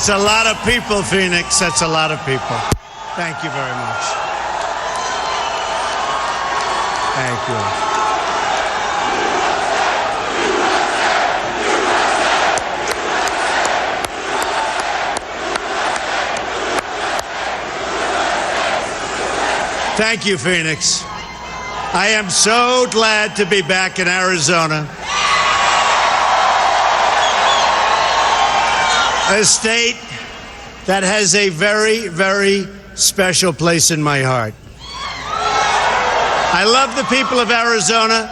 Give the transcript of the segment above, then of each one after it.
That's a lot of people, Phoenix. That's a lot of people. Thank you very much. Thank you. Thank you, Phoenix. I am so glad to be back in Arizona, a state that has a very, very special place in my heart. I love the people of Arizona,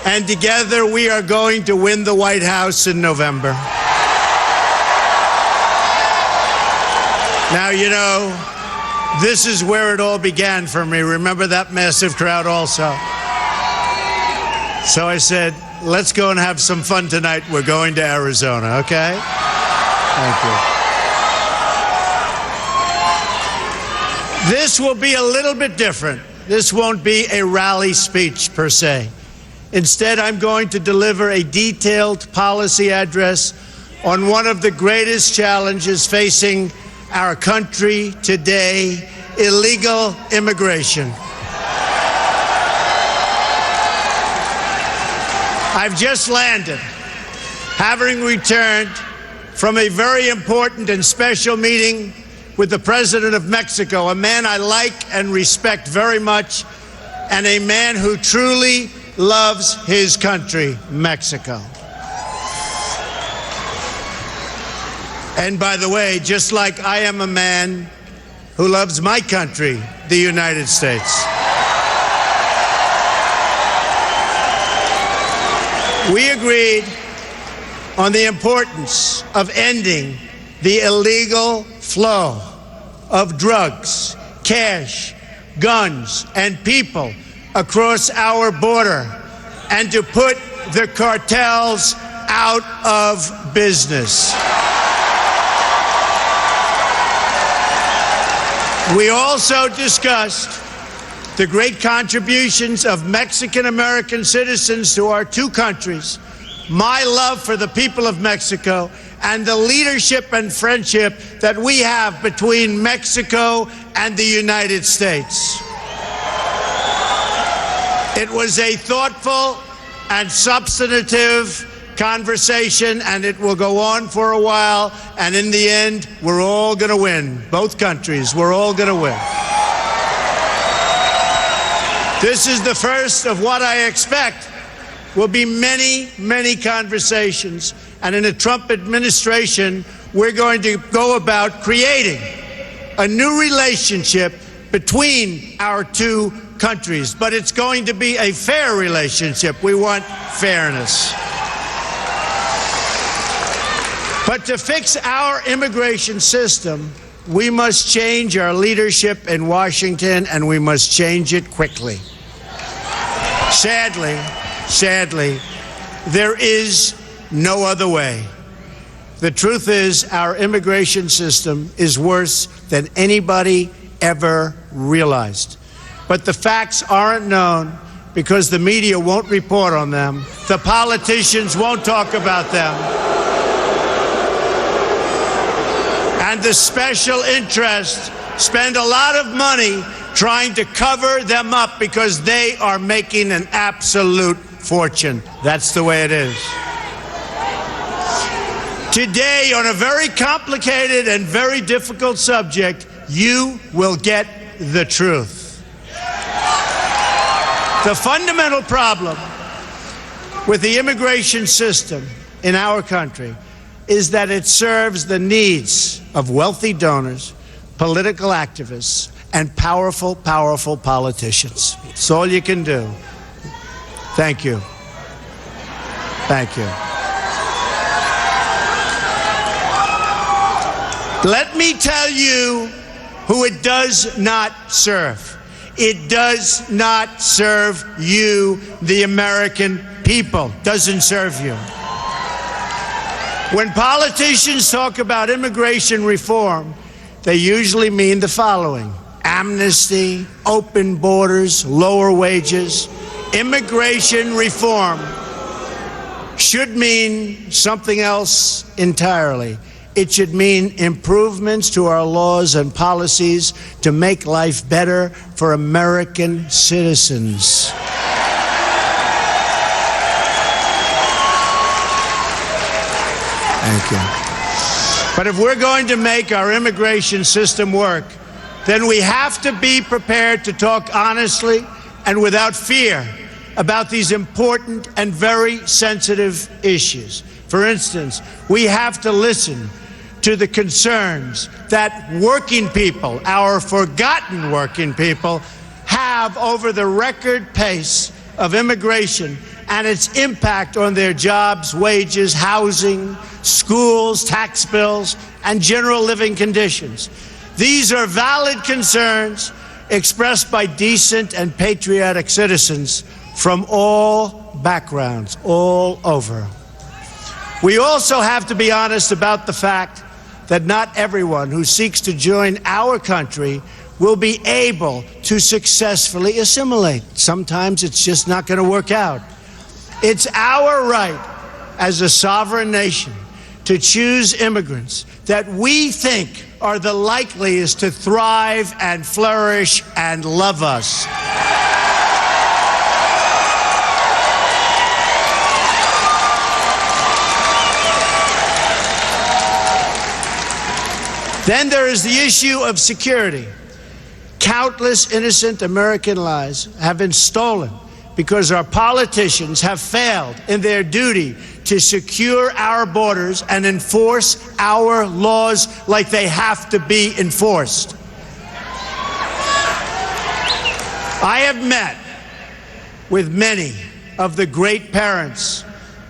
and together we are going to win the White House in November. Now, you know, this is where it all began for me. Remember that massive crowd also? So I said, let's go and have some fun tonight. We're going to Arizona, okay? Thank you. This will be a little bit different. This won't be a rally speech per se. Instead, I'm going to deliver a detailed policy address on one of the greatest challenges facing our country today: illegal immigration. I've just landed, having returned from a very important and special meeting with the President of Mexico, a man I like and respect very much, and a man who truly loves his country, Mexico. And by the way, just like I am a man who loves my country, the United States. We agreed on the importance of ending the illegal flow of drugs, cash, guns, and people across our border, and to put the cartels out of business. We also discussed the great contributions of Mexican-American citizens to our two countries, my love for the people of Mexico, and the leadership and friendship that we have between Mexico and the United States. It was a thoughtful and substantive conversation, and it will go on for a while, and in the end, we're all going to win. Both countries, we're all going to win. This is the first of what I expect will be many, many conversations, and in a Trump administration, we're going to go about creating a new relationship between our two countries, but it's going to be a fair relationship. We want fairness. But to fix our immigration system, we must change our leadership in Washington, and we must change it quickly. Sadly, there is no other way. The truth is, our immigration system is worse than anybody ever realized. But the facts aren't known because the media won't report on them. The politicians won't talk about them. And the special interests spend a lot of money trying to cover them up because they are making an absolute fortune. That's the way it is. Today, on a very complicated and very difficult subject, you will get the truth. The fundamental problem with the immigration system in our country is that it serves the needs of wealthy donors, political activists, and powerful politicians. It's all you can do. Thank you. Thank you. Let me tell you who it does not serve. It does not serve you, the American people. Doesn't serve you. When politicians talk about immigration reform, they usually mean the following: amnesty, open borders, lower wages. Immigration reform should mean something else entirely. It should mean improvements to our laws and policies to make life better for American citizens. Thank you. But if we're going to make our immigration system work, then we have to be prepared to talk honestly and without fear about these important and very sensitive issues. For instance, we have to listen to the concerns that working people, our forgotten working people, have over the record pace of immigration and its impact on their jobs, wages, housing, schools, tax bills, and general living conditions. These are valid concerns expressed by decent and patriotic citizens from all backgrounds, all over. We also have to be honest about the fact that not everyone who seeks to join our country will be able to successfully assimilate. Sometimes it's just not going to work out. It's our right as a sovereign nation to choose immigrants that we think are the likeliest to thrive and flourish and love us. Then there is the issue of security. Countless innocent American lives have been stolen because our politicians have failed in their duty to secure our borders and enforce our laws like they have to be enforced. I have met with many of the great parents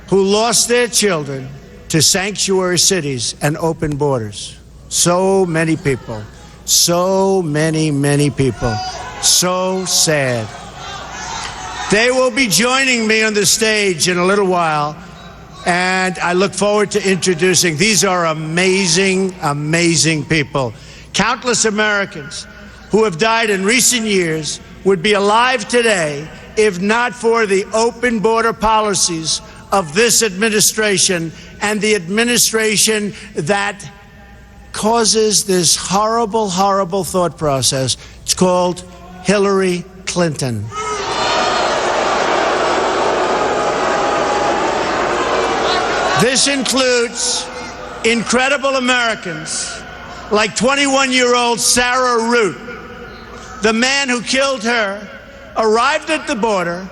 who lost their children to sanctuary cities and open borders. So many people, so many people, so sad. They will be joining me on the stage in a little while, and I look forward to introducing. These are amazing, amazing people. Countless Americans who have died in recent years would be alive today if not for the open border policies of this administration and the administration that causes this horrible, horrible thought process. It's called Hillary Clinton. This includes incredible Americans like 21-year-old Sarah Root. The man who killed her arrived at the border,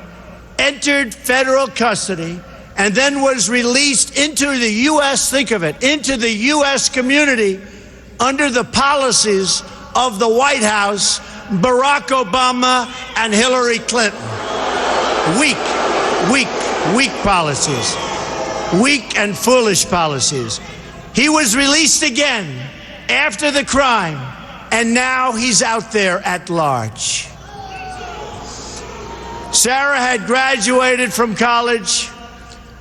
entered federal custody, and then was released into the U.S., think of it, into the U.S. community under the policies of the White House, Barack Obama and Hillary Clinton. Weak policies. Weak and foolish policies. He was released again after the crime, and now he's out there at large. Sarah had graduated from college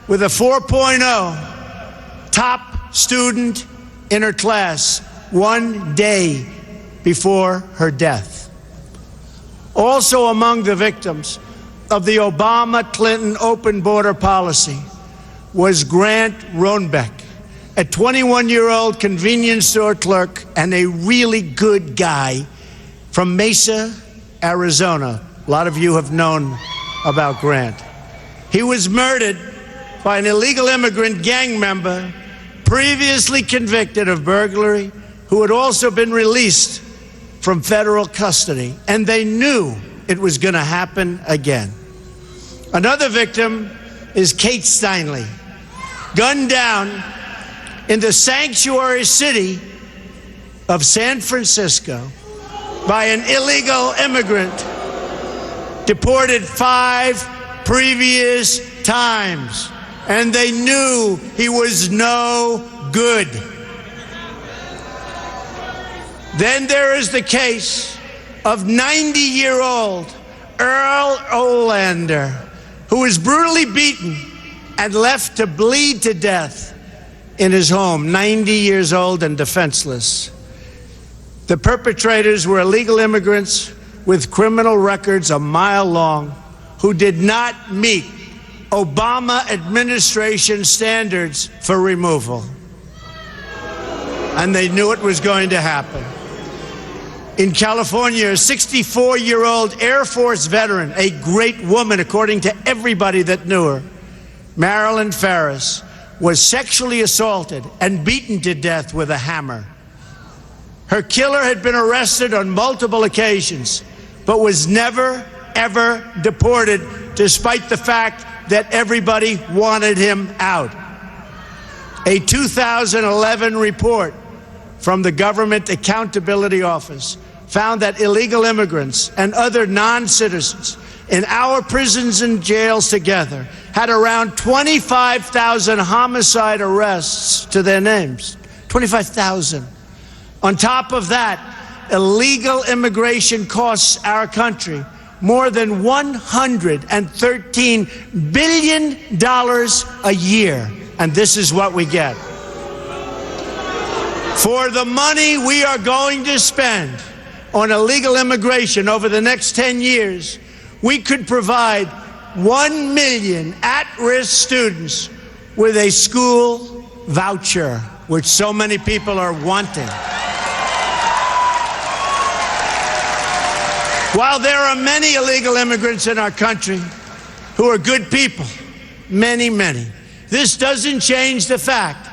with a 4.0, top student in her class, one day before her death. Also among the victims of the Obama-Clinton open border policy was Grant Roenbeck, a 21-year-old convenience store clerk and a really good guy from Mesa, Arizona. A lot of you have known about Grant. He was murdered by an illegal immigrant gang member previously convicted of burglary, who had also been released from federal custody, and they knew it was going to happen again. Another victim is Kate Steinle, gunned down in the sanctuary city of San Francisco by an illegal immigrant deported 5 previous times, and they knew he was no good. Then there is the case of 90-year-old Earl Olander, who was brutally beaten and left to bleed to death in his home, 90 years old and defenseless. The perpetrators were illegal immigrants with criminal records a mile long who did not meet Obama administration standards for removal. and they knew it was going to happen. In California, a 64-year-old Air Force veteran, a great woman according to everybody that knew her, Marilyn Ferris, was sexually assaulted and beaten to death with a hammer. Her killer had been arrested on multiple occasions, but was never, ever deported, despite the fact that everybody wanted him out. A 2011 report from the Government Accountability Office found that illegal immigrants and other non-citizens in our prisons and jails together had around 25,000 homicide arrests to their names. 25,000. On top of that, illegal immigration costs our country more than $113 billion a year. And this is what we get. For the money we are going to spend on illegal immigration over the next 10 years, we could provide 1 million at-risk students with a school voucher, which so many people are wanting. While there are many illegal immigrants in our country who are good people, many, this doesn't change the fact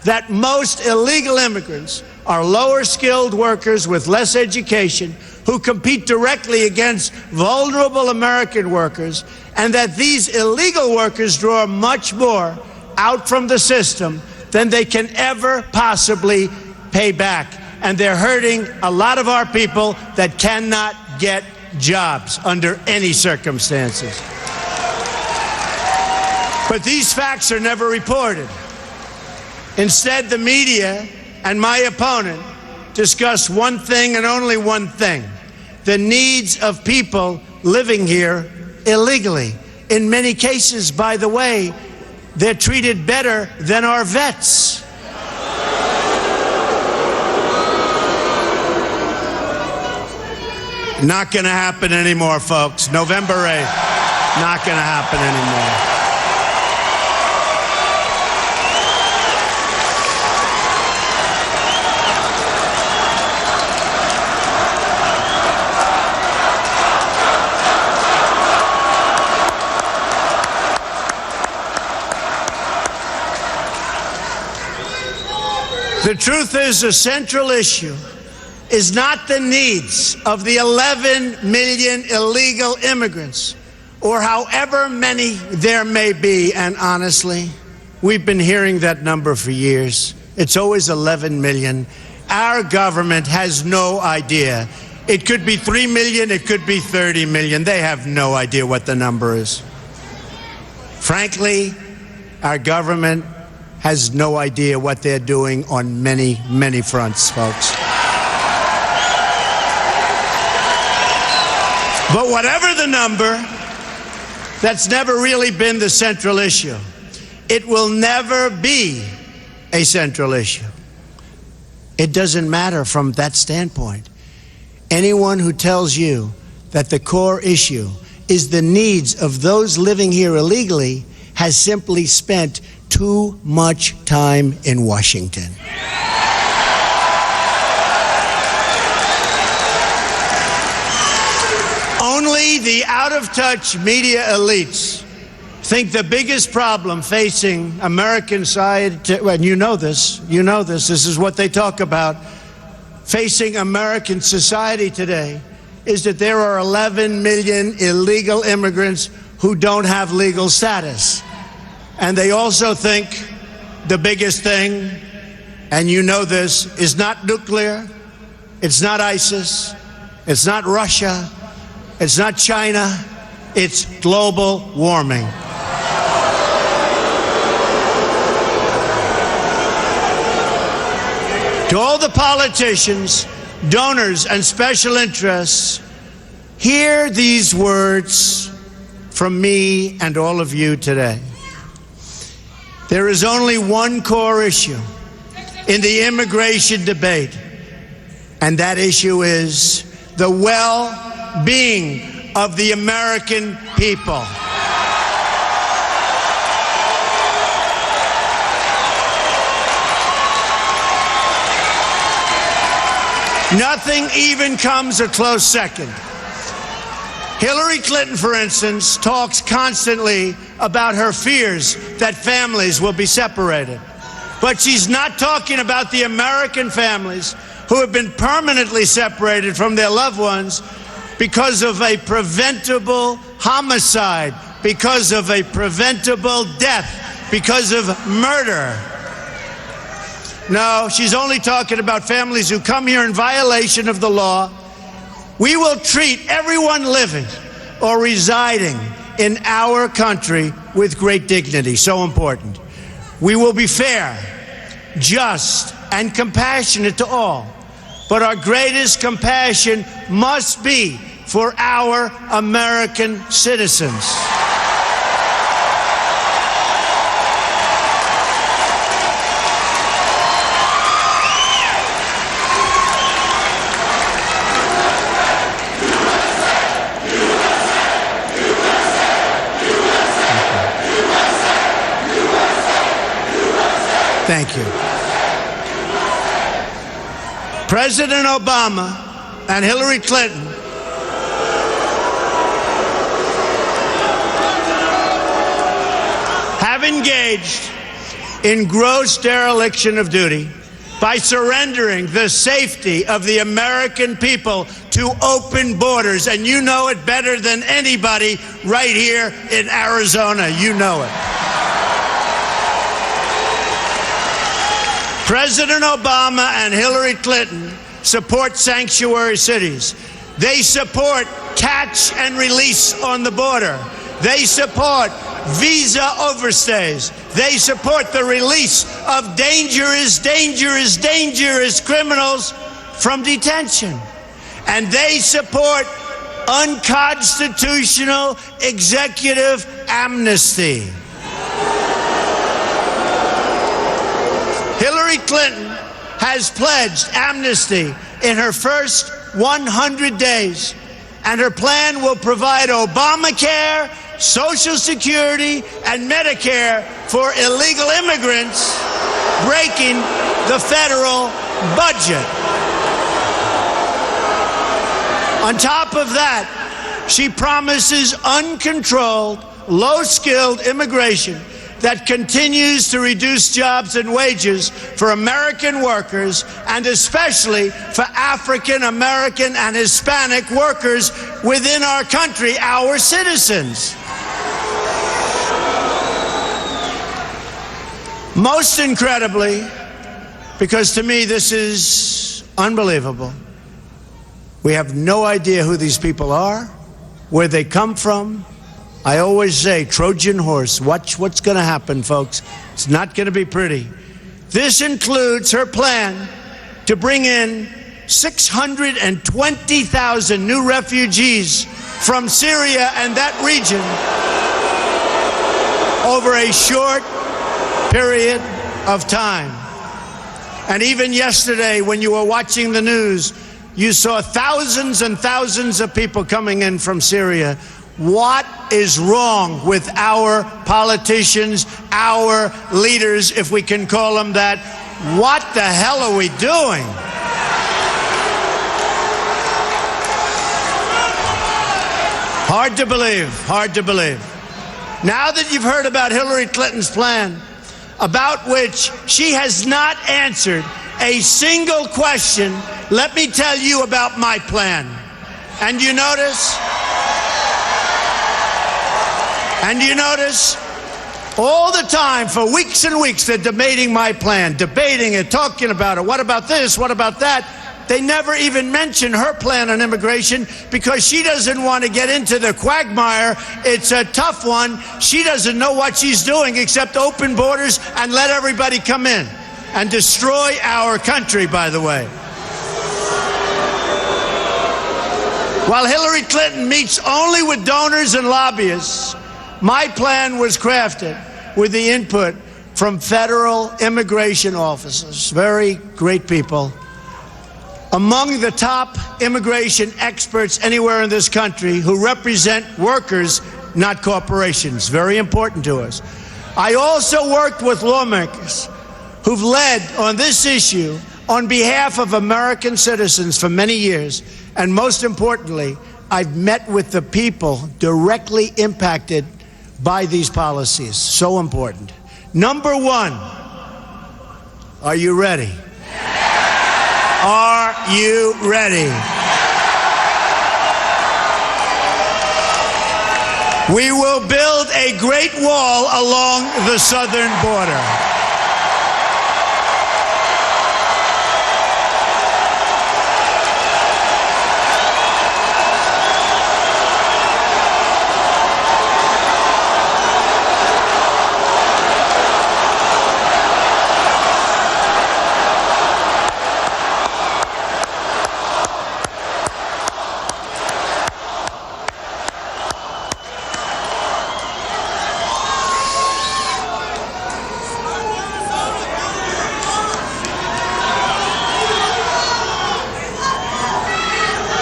that most illegal immigrants are lower-skilled workers with less education who compete directly against vulnerable American workers, and that these illegal workers draw much more out from the system than they can ever possibly pay back. And they're hurting a lot of our people that cannot get jobs under any circumstances. But these facts are never reported. Instead, the media and my opponent discuss one thing and only one thing: the needs of people living here illegally. In many cases, by the way, they're treated better than our vets. Not going to happen anymore, folks. November 8th, not going to happen anymore. The truth is, the central issue is not the needs of the 11 million illegal immigrants, or however many there may be. And honestly, we've been hearing that number for years. It's always 11 million. Our government has no idea. It could be 3 million, it could be 30 million. They have no idea what the number is. Frankly, our government has no idea what they're doing on many fronts, folks. But whatever the number, that's never really been the central issue. It will never be a central issue. It doesn't matter from that standpoint. Anyone who tells you that the core issue is the needs of those living here illegally has simply spent too much time in Washington. Only the out-of-touch media elites think the biggest problem facing American society, and you know this, this is what they talk about, facing American society today, is that there are 11 million illegal immigrants who don't have legal status. And they also think the biggest thing, and you know this, is not nuclear, it's not ISIS, it's not Russia, it's not China, it's global warming. To all the politicians, donors, and special interests, hear these words from me and all of you today. There is only one core issue in the immigration debate, and that issue is the well-being of the American people. Nothing even comes a close second. Hillary Clinton, for instance, talks constantly about her fears that families will be separated. But she's not talking about the American families who have been permanently separated from their loved ones because of a preventable homicide, because of a preventable death, because of murder. No, she's only talking about families who come here in violation of the law. We will treat everyone living or residing in our country with great dignity. So important. We will be fair, just, and compassionate to all. But our greatest compassion must be for our American citizens. Thank you. President Obama and Hillary Clinton have engaged in gross dereliction of duty by surrendering the safety of the American people to open borders. And you know it better than anybody right here in Arizona. You know it. President Obama and Hillary Clinton support sanctuary cities. They support catch and release on the border. They support visa overstays. They support the release of dangerous criminals from detention. And they support unconstitutional executive amnesty. Hillary Clinton has pledged amnesty in her first 100 days, and her plan will provide Obamacare, Social Security, and Medicare for illegal immigrants, breaking the federal budget. On top of that, she promises uncontrolled, low-skilled immigration that continues to reduce jobs and wages for American workers, and especially for African American and Hispanic workers within our country, our citizens. Most incredibly, because to me this is unbelievable, we have no idea who these people are, where they come from. I always say, Trojan horse, watch what's going to happen, folks. It's not going to be pretty. This includes her plan to bring in 620,000 new refugees from Syria and that region over a short period of time. And even yesterday, when you were watching the news, you saw thousands and thousands of people coming in from Syria. What is wrong with our politicians, our leaders, if we can call them that? What the hell are we doing? Hard to believe, hard to believe. Now that you've heard about Hillary Clinton's plan, about which she has not answered a single question, let me tell you about my plan. And you notice? And you notice, all the time, for weeks and weeks, they're debating my plan, debating it, talking about it. What about this? What about that? They never even mention her plan on immigration because she doesn't want to get into the quagmire. It's a tough one. She doesn't know what she's doing except open borders and let everybody come in and destroy our country, by the way. While Hillary Clinton meets only with donors and lobbyists, my plan was crafted with the input from federal immigration officers, very great people, among the top immigration experts anywhere in this country who represent workers, not corporations. Very important to us. I also worked with lawmakers who've led on this issue on behalf of American citizens for many years, and most importantly, I've met with the people directly impacted by these policies. So important. Number one, are you ready? Are you ready? We will build a great wall along the southern border.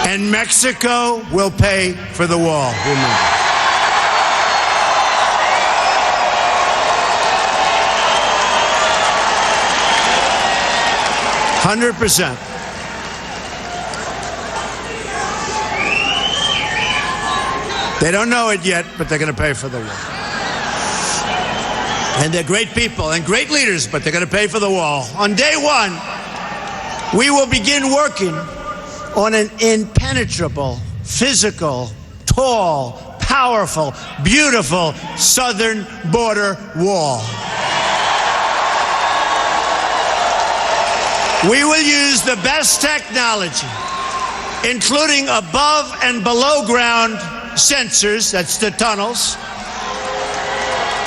And Mexico will pay for the wall. Remember. $100%. They don't know it yet, but they're going to pay for the wall. And they're great people and great leaders, but they're going to pay for the wall. On day one, we will begin working on an impenetrable, physical, tall, powerful, beautiful southern border wall. We will use the best technology, including above and below ground sensors, that's the tunnels.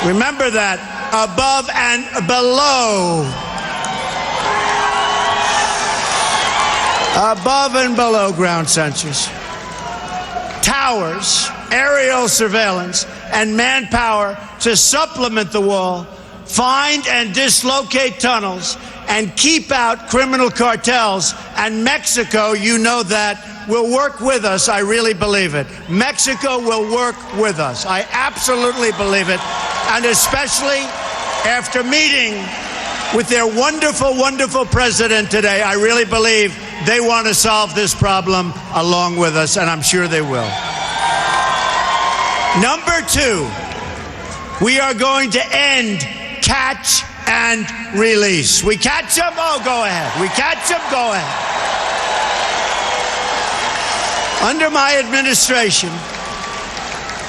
Remember that, above and below. Above and below ground sensors, towers, aerial surveillance, and manpower to supplement the wall, find and dislocate tunnels, and keep out criminal cartels. And Mexico, you know that, will work with us. I really believe it. Mexico will work with us. I absolutely believe it. And especially after meeting with their wonderful, wonderful president today, I really believe they want to solve this problem along with us, and I'm sure they will. Number two, we are going to end catch and release. We catch them? Oh, go ahead. We catch them? Go ahead. Under my administration,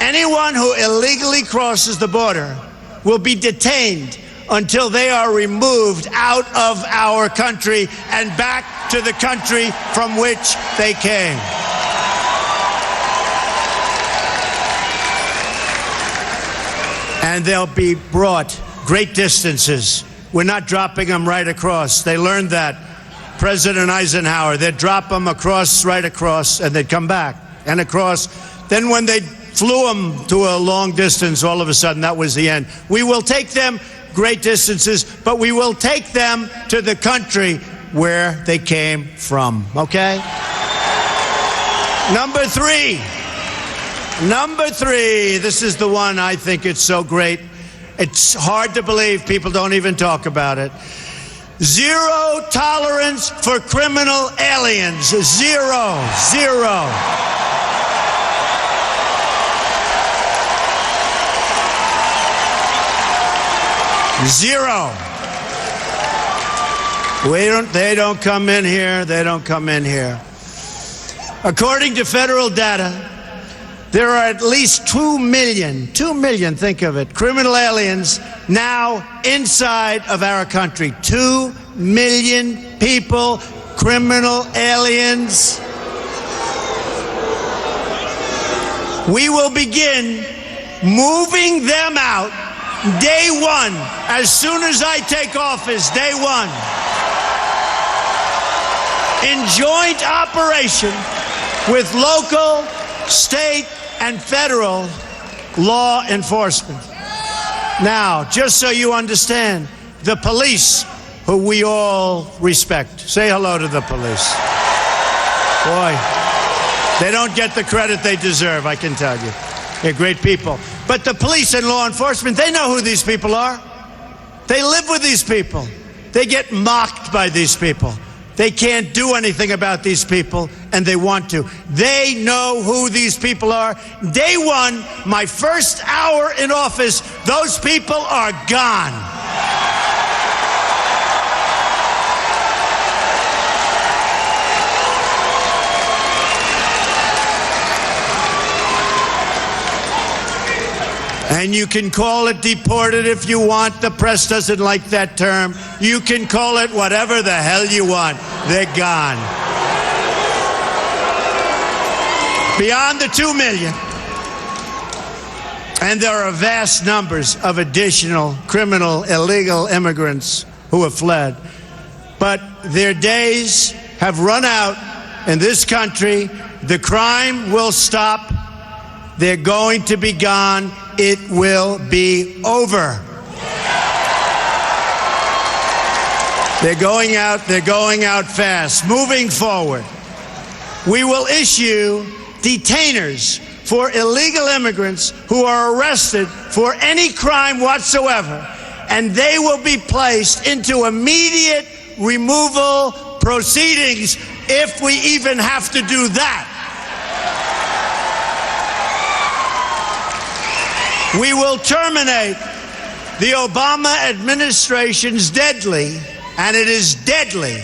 anyone who illegally crosses the border will be detained until they are removed out of our country and back to the country from which they came. And they'll be brought great distances. We're not dropping them right across. They learned that. President Eisenhower, they'd drop them across, right across, and they'd come back and across. Then when they flew them to a long distance, all of a sudden that was the end. We will take them great distances, but we will take them to the country where they came from, okay? Number three, this is the one I think it's so great. It's hard to believe, people don't even talk about it. Zero tolerance for criminal aliens, zero. Zero. They don't come in here. They don't come in here. According to federal data, there are at least 2 million, think of it, criminal aliens now inside of our country. 2 million people, criminal aliens. We will begin moving them out day one, as soon as I take office, day one, in joint operation with local, state, and federal law enforcement. Now, just so you understand, the police, who we all respect, say hello to the police. Boy, they don't get the credit they deserve, I can tell you. They're great people. But the police and law enforcement, they know who these people are. They live with these people. They get mocked by these people. They can't do anything about these people, and they want to. They know who these people are. Day one, my first hour in office, those people are gone. And you can call it deported if you want. The press doesn't like that term. You can call it whatever the hell you want. They're gone. Beyond the 2 million. And there are vast numbers of additional criminal, illegal immigrants who have fled. But their days have run out in this country. The crime will stop. They're going to be gone. It will be over. They're going out fast. Moving forward, we will issue detainers for illegal immigrants who are arrested for any crime whatsoever, and they will be placed into immediate removal proceedings if we even have to do that. We will terminate the Obama administration's deadly, and it is deadly,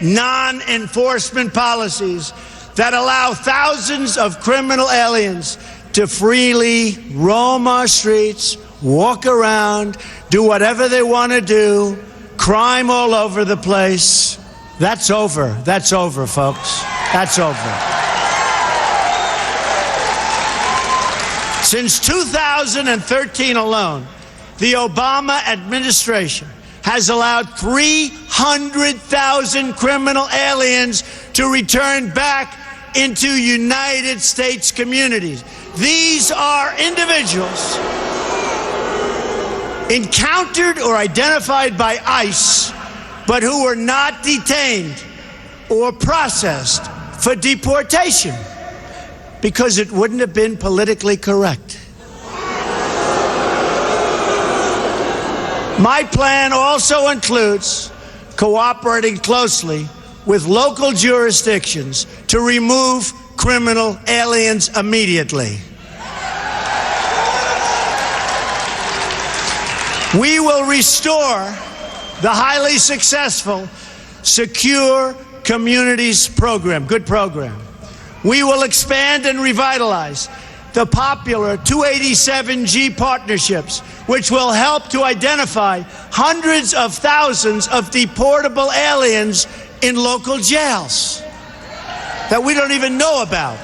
non-enforcement policies that allow thousands of criminal aliens to freely roam our streets, walk around, do whatever they want to do, crime all over the place. That's over. That's over, folks. That's over. Since 2013 alone, the Obama administration has allowed 300,000 criminal aliens to return back into United States communities. These are individuals encountered or identified by ICE, but who were not detained or processed for deportation, because it wouldn't have been politically correct. My plan also includes cooperating closely with local jurisdictions to remove criminal aliens immediately. We will restore the highly successful Secure Communities program, good program. We will expand and revitalize the popular 287G partnerships, which will help to identify hundreds of thousands of deportable aliens in local jails that we don't even know about.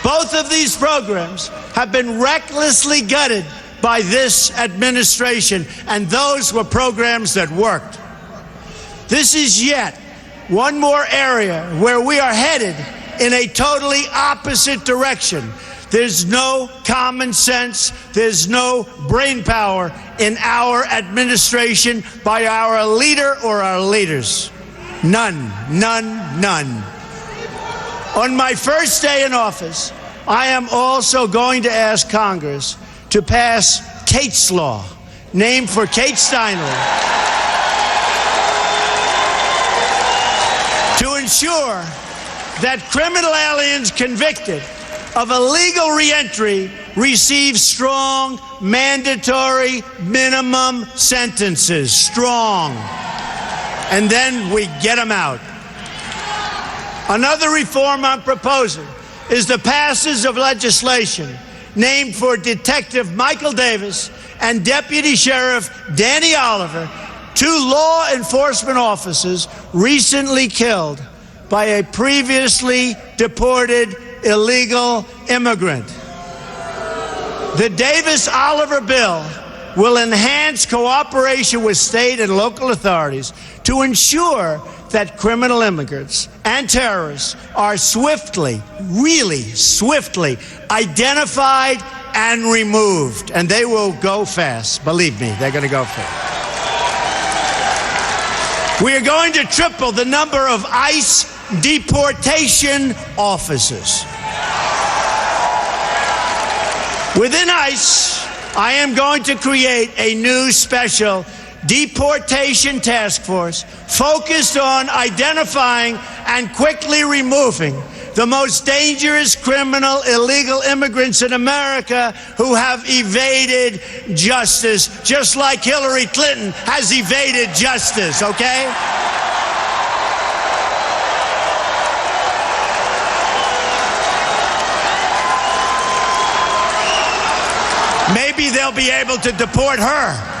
Both of these programs have been recklessly gutted by this administration, and those were programs that worked. This is yet one more area where we are headed in a totally opposite direction. There's no common sense, there's no brain power in our administration by our leader or our leaders. None, none, none. On my first day in office, I am also going to ask Congress to pass Kate's Law, named for Kate Steinle, to ensure that criminal aliens convicted of illegal reentry receive strong, mandatory minimum sentences. Strong. And then we get them out. Another reform I'm proposing is the passage of legislation named for Detective Michael Davis and Deputy Sheriff Danny Oliver, two law enforcement officers recently killed by a previously deported illegal immigrant. The Davis-Oliver bill will enhance cooperation with state and local authorities to ensure that criminal immigrants and terrorists are swiftly, really swiftly, identified and removed. And they will go fast. Believe me, they're going to go fast. We are going to triple the number of ICE deportation officers. Within ICE, I am going to create a new special deportation task force focused on identifying and quickly removing the most dangerous criminal illegal immigrants in America who have evaded justice, just like Hillary Clinton has evaded justice, okay? Maybe they'll be able to deport her.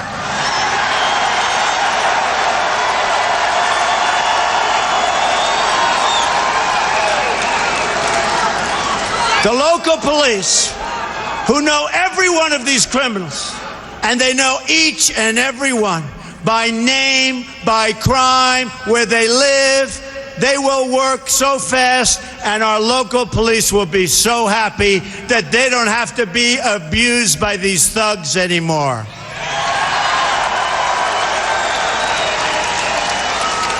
The local police, who know every one of these criminals, and they know each and every one by name, by crime, where they live, they will work so fast, and our local police will be so happy that they don't have to be abused by these thugs anymore.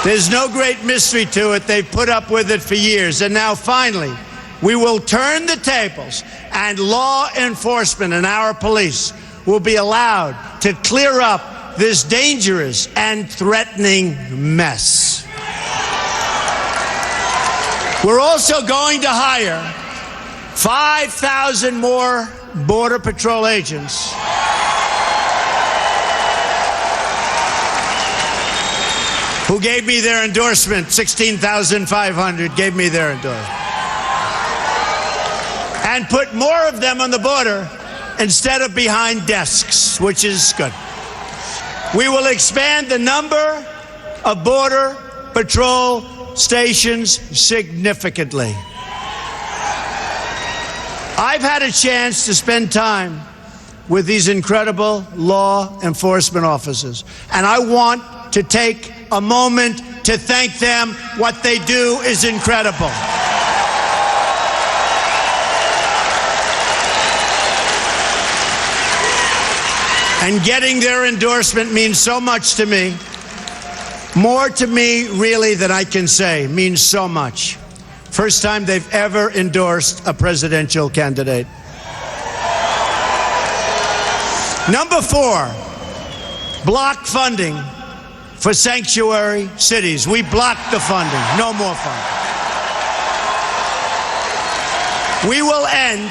There's no great mystery to it. They've put up with it for years, and now finally, we will turn the tables, and law enforcement and our police will be allowed to clear up this dangerous and threatening mess. We're also going to hire 5,000 more Border Patrol agents who gave me their endorsement. 16,500 gave me their endorsement. And put more of them on the border instead of behind desks, which is good. We will expand the number of Border Patrol stations significantly. I've had a chance to spend time with these incredible law enforcement officers, and I want to take a moment to thank them. What they do is incredible. And getting their endorsement means so much to me. More to me, really, than I can say. Means so much. First time they've ever endorsed a presidential candidate. Number 4, block funding for sanctuary cities. We blocked the funding. No more funding. We will end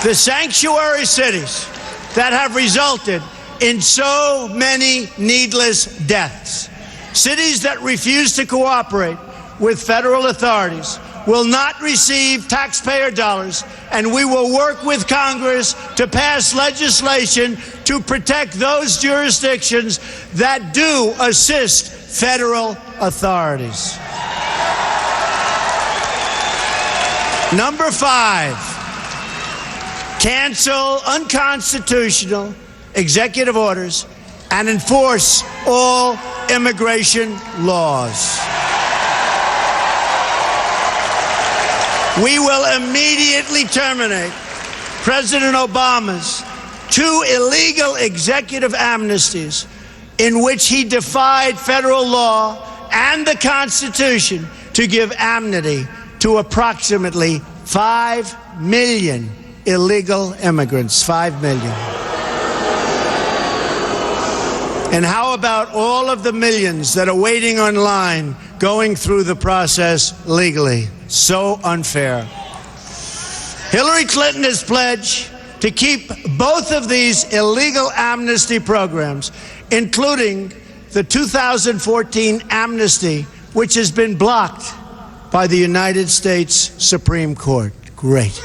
the sanctuary cities that have resulted in so many needless deaths. Cities that refuse to cooperate with federal authorities will not receive taxpayer dollars, and we will work with Congress to pass legislation to protect those jurisdictions that do assist federal authorities. Number 5. Cancel unconstitutional executive orders and enforce all immigration laws. We will immediately terminate President Obama's 2 illegal executive amnesties in which he defied federal law and the Constitution to give amnesty to approximately 5 million illegal immigrants. 5 million. And how about all of the millions that are waiting online, going through the process legally? So unfair. Hillary Clinton has pledged to keep both of these illegal amnesty programs, including the 2014 amnesty, which has been blocked by the United States Supreme Court. Great.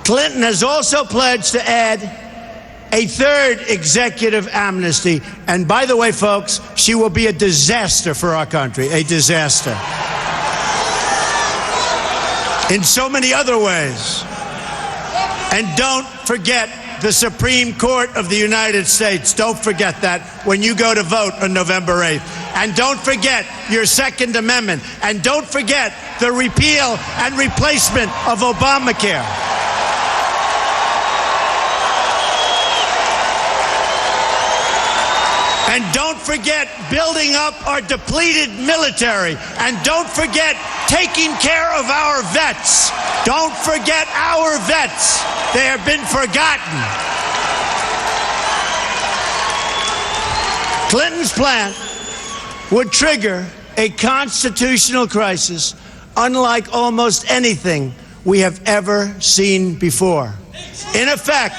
Clinton has also pledged to add a 3rd executive amnesty. And by the way, folks, she will be a disaster for our country, a disaster. In so many other ways. And don't forget the Supreme Court of the United States. Don't forget that when you go to vote on November 8th. And don't forget your Second Amendment. And don't forget the repeal and replacement of Obamacare. And don't forget building up our depleted military. And don't forget taking care of our vets. Don't forget our vets. They have been forgotten. Clinton's plan would trigger a constitutional crisis unlike almost anything we have ever seen before. In effect,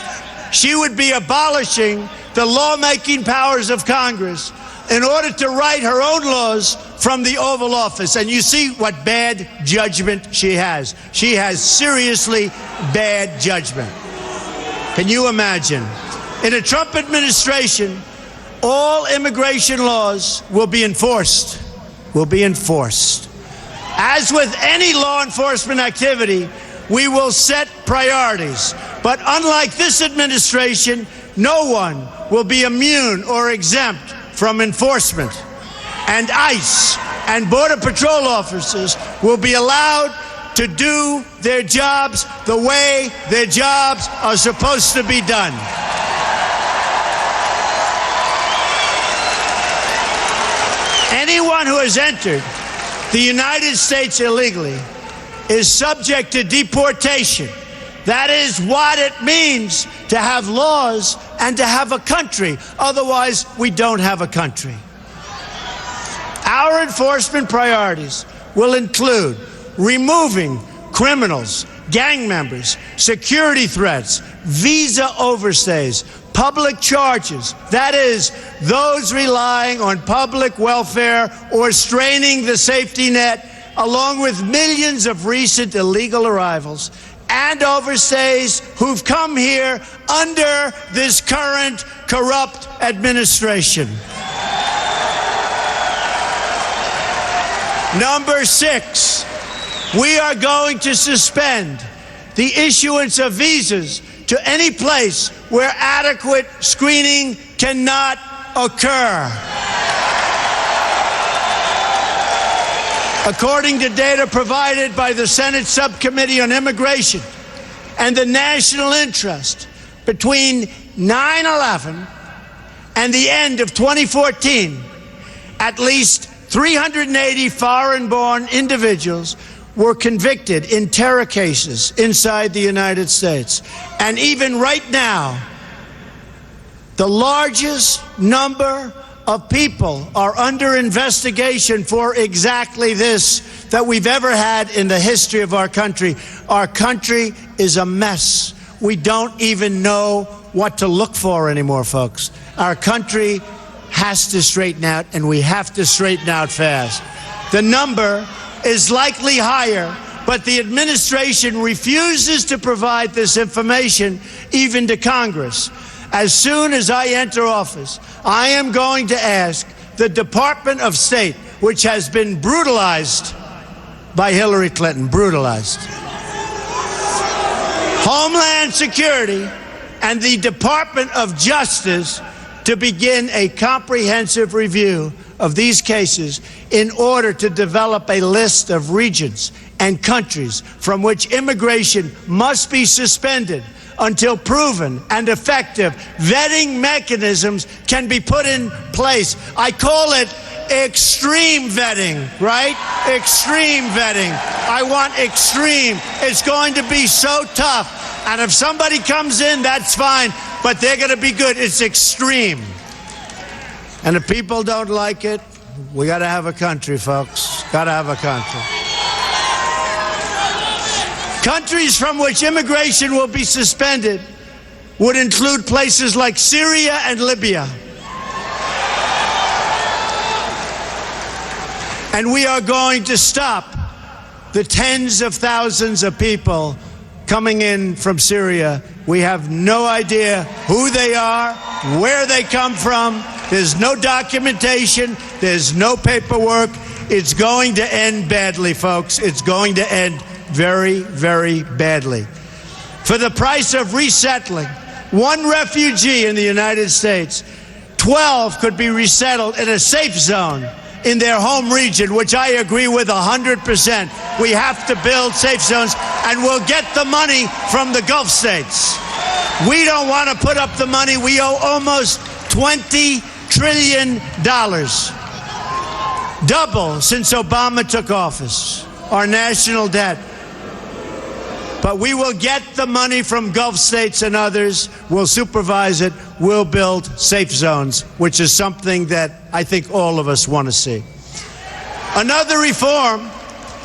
she would be abolishing the lawmaking powers of Congress in order to write her own laws from the Oval Office. And you see what bad judgment she has. She has seriously bad judgment. Can you imagine? In a Trump administration, all immigration laws will be enforced. As with any law enforcement activity, we will set priorities. But unlike this administration, no one will be immune or exempt from enforcement. And ICE and Border Patrol officers will be allowed to do their jobs the way their jobs are supposed to be done. Anyone who has entered the United States illegally is subject to deportation. That is what it means to have laws and to have a country. Otherwise, we don't have a country. Our enforcement priorities will include removing criminals, gang members, security threats, visa overstays, public charges, that is, those relying on public welfare or straining the safety net, along with millions of recent illegal arrivals and overstays who've come here under this current corrupt administration. Number 6, we are going to suspend the issuance of visas to any place where adequate screening cannot occur. According to data provided by the Senate Subcommittee on Immigration and the National Interest, between 9/11 and the end of 2014, at least 380 foreign-born individuals were convicted in terror cases inside the United States. And even right now, the largest number of people are under investigation for exactly this that we've ever had in the history of our country. Our country is a mess. We don't even know what to look for anymore, folks. Our country has to straighten out, and we have to straighten out fast. The number is likely higher, but the administration refuses to provide this information even to Congress. As soon as I enter office, I am going to ask the Department of State, which has been brutalized by Hillary Clinton, brutalized, Homeland Security, and the Department of Justice to begin a comprehensive review of these cases in order to develop a list of regions and countries from which immigration must be suspended until proven and effective vetting mechanisms can be put in place. I call it extreme vetting, right? Extreme vetting. I want extreme. It's going to be so tough. And if somebody comes in, that's fine, but they're going to be good. It's extreme. And if people don't like it, we got to have a country, folks. Got to have a country. Countries from which immigration will be suspended would include places like Syria and Libya. And we are going to stop the tens of thousands of people coming in from Syria. We have no idea who they are, where they come from. There's no documentation. There's no paperwork. It's going to end badly, folks. It's going to end very, very badly. For the price of resettling one refugee in the United States, 12 could be resettled in a safe zone in their home region, which I agree with 100%. We have to build safe zones, and we'll get the money from the Gulf states. We don't want to put up the money. We owe almost $20 trillion, double since Obama took office. Our national debt. But we will get the money from Gulf states and others. We'll supervise it. We'll build safe zones, which is something that I think all of us want to see. Another reform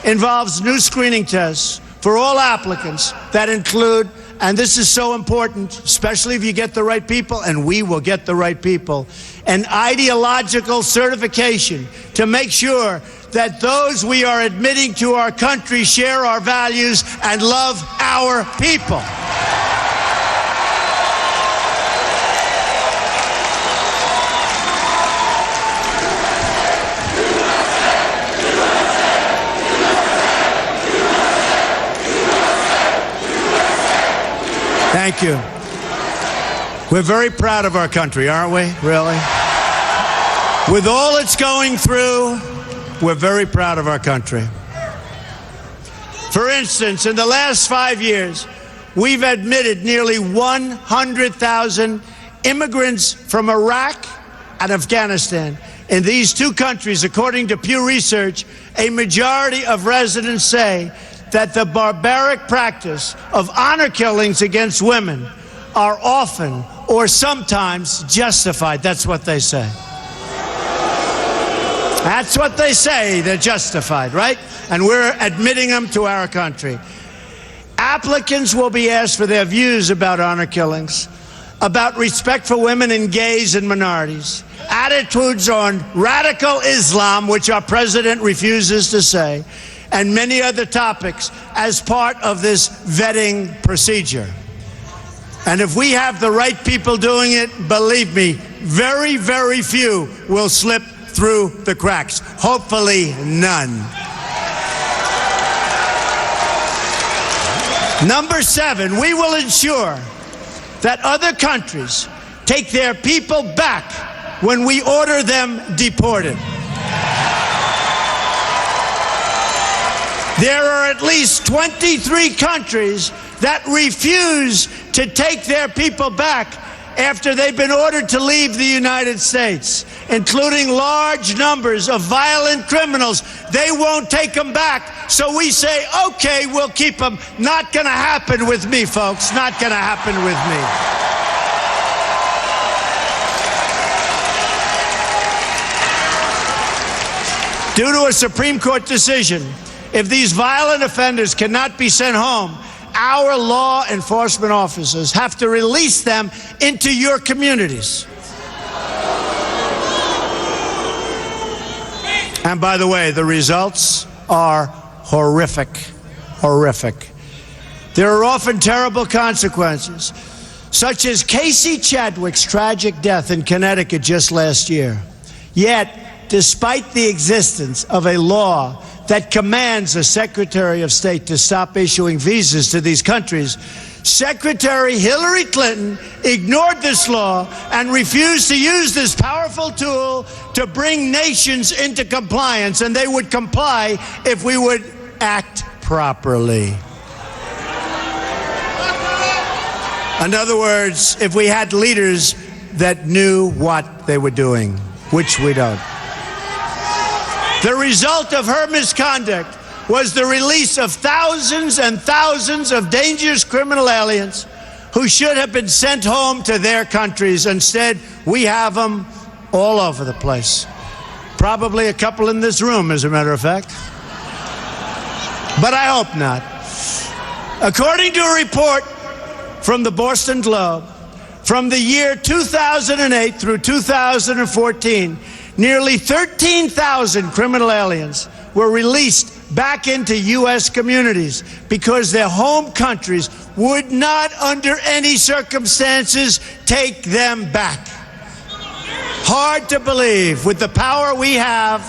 involves new screening tests for all applicants that include, and this is so important, especially if you get the right people, and we will get the right people, an ideological certification to make sure that those we are admitting to our country share our values and love our people. Thank you. We're very proud of our country, aren't we? Really? With all it's going through, we're very proud of our country. For instance, in the last 5 years, we've admitted nearly 100,000 immigrants from Iraq and Afghanistan. In these two countries, according to Pew Research, a majority of residents say that the barbaric practice of honor killings against women are often or sometimes justified. That's what they say. That's what they say. They're justified, right? And we're admitting them to our country. Applicants will be asked for their views about honor killings, about respect for women and gays and minorities, attitudes on radical Islam, which our president refuses to say, and many other topics as part of this vetting procedure. And if we have the right people doing it, believe me, very, very few will slip through the cracks. Hopefully, none. Number 7, we will ensure that other countries take their people back when we order them deported. There are at least 23 countries that refuse to take their people back after they've been ordered to leave the United States, including large numbers of violent criminals. They won't take them back, so we say, okay, we'll keep them. Not going to happen with me, folks. Not going to happen with me. Due to a Supreme Court decision, if these violent offenders cannot be sent home, our law enforcement officers have to release them into your communities. And by the way, the results are horrific, horrific. There are often terrible consequences, such as Casey Chadwick's tragic death in Connecticut just last year. Yet, despite the existence of a law that commands the Secretary of State to stop issuing visas to these countries, Secretary Hillary Clinton ignored this law and refused to use this powerful tool to bring nations into compliance, and they would comply if we would act properly. In other words, if we had leaders that knew what they were doing, which we don't. The result of her misconduct was the release of thousands and thousands of dangerous criminal aliens who should have been sent home to their countries. Instead, we have them all over the place. Probably a couple in this room, as a matter of fact. But I hope not. According to a report from the Boston Globe, from the year 2008 through 2014, nearly 13,000 criminal aliens were released back into U.S. communities because their home countries would not, under any circumstances, take them back. Hard to believe. With the power we have,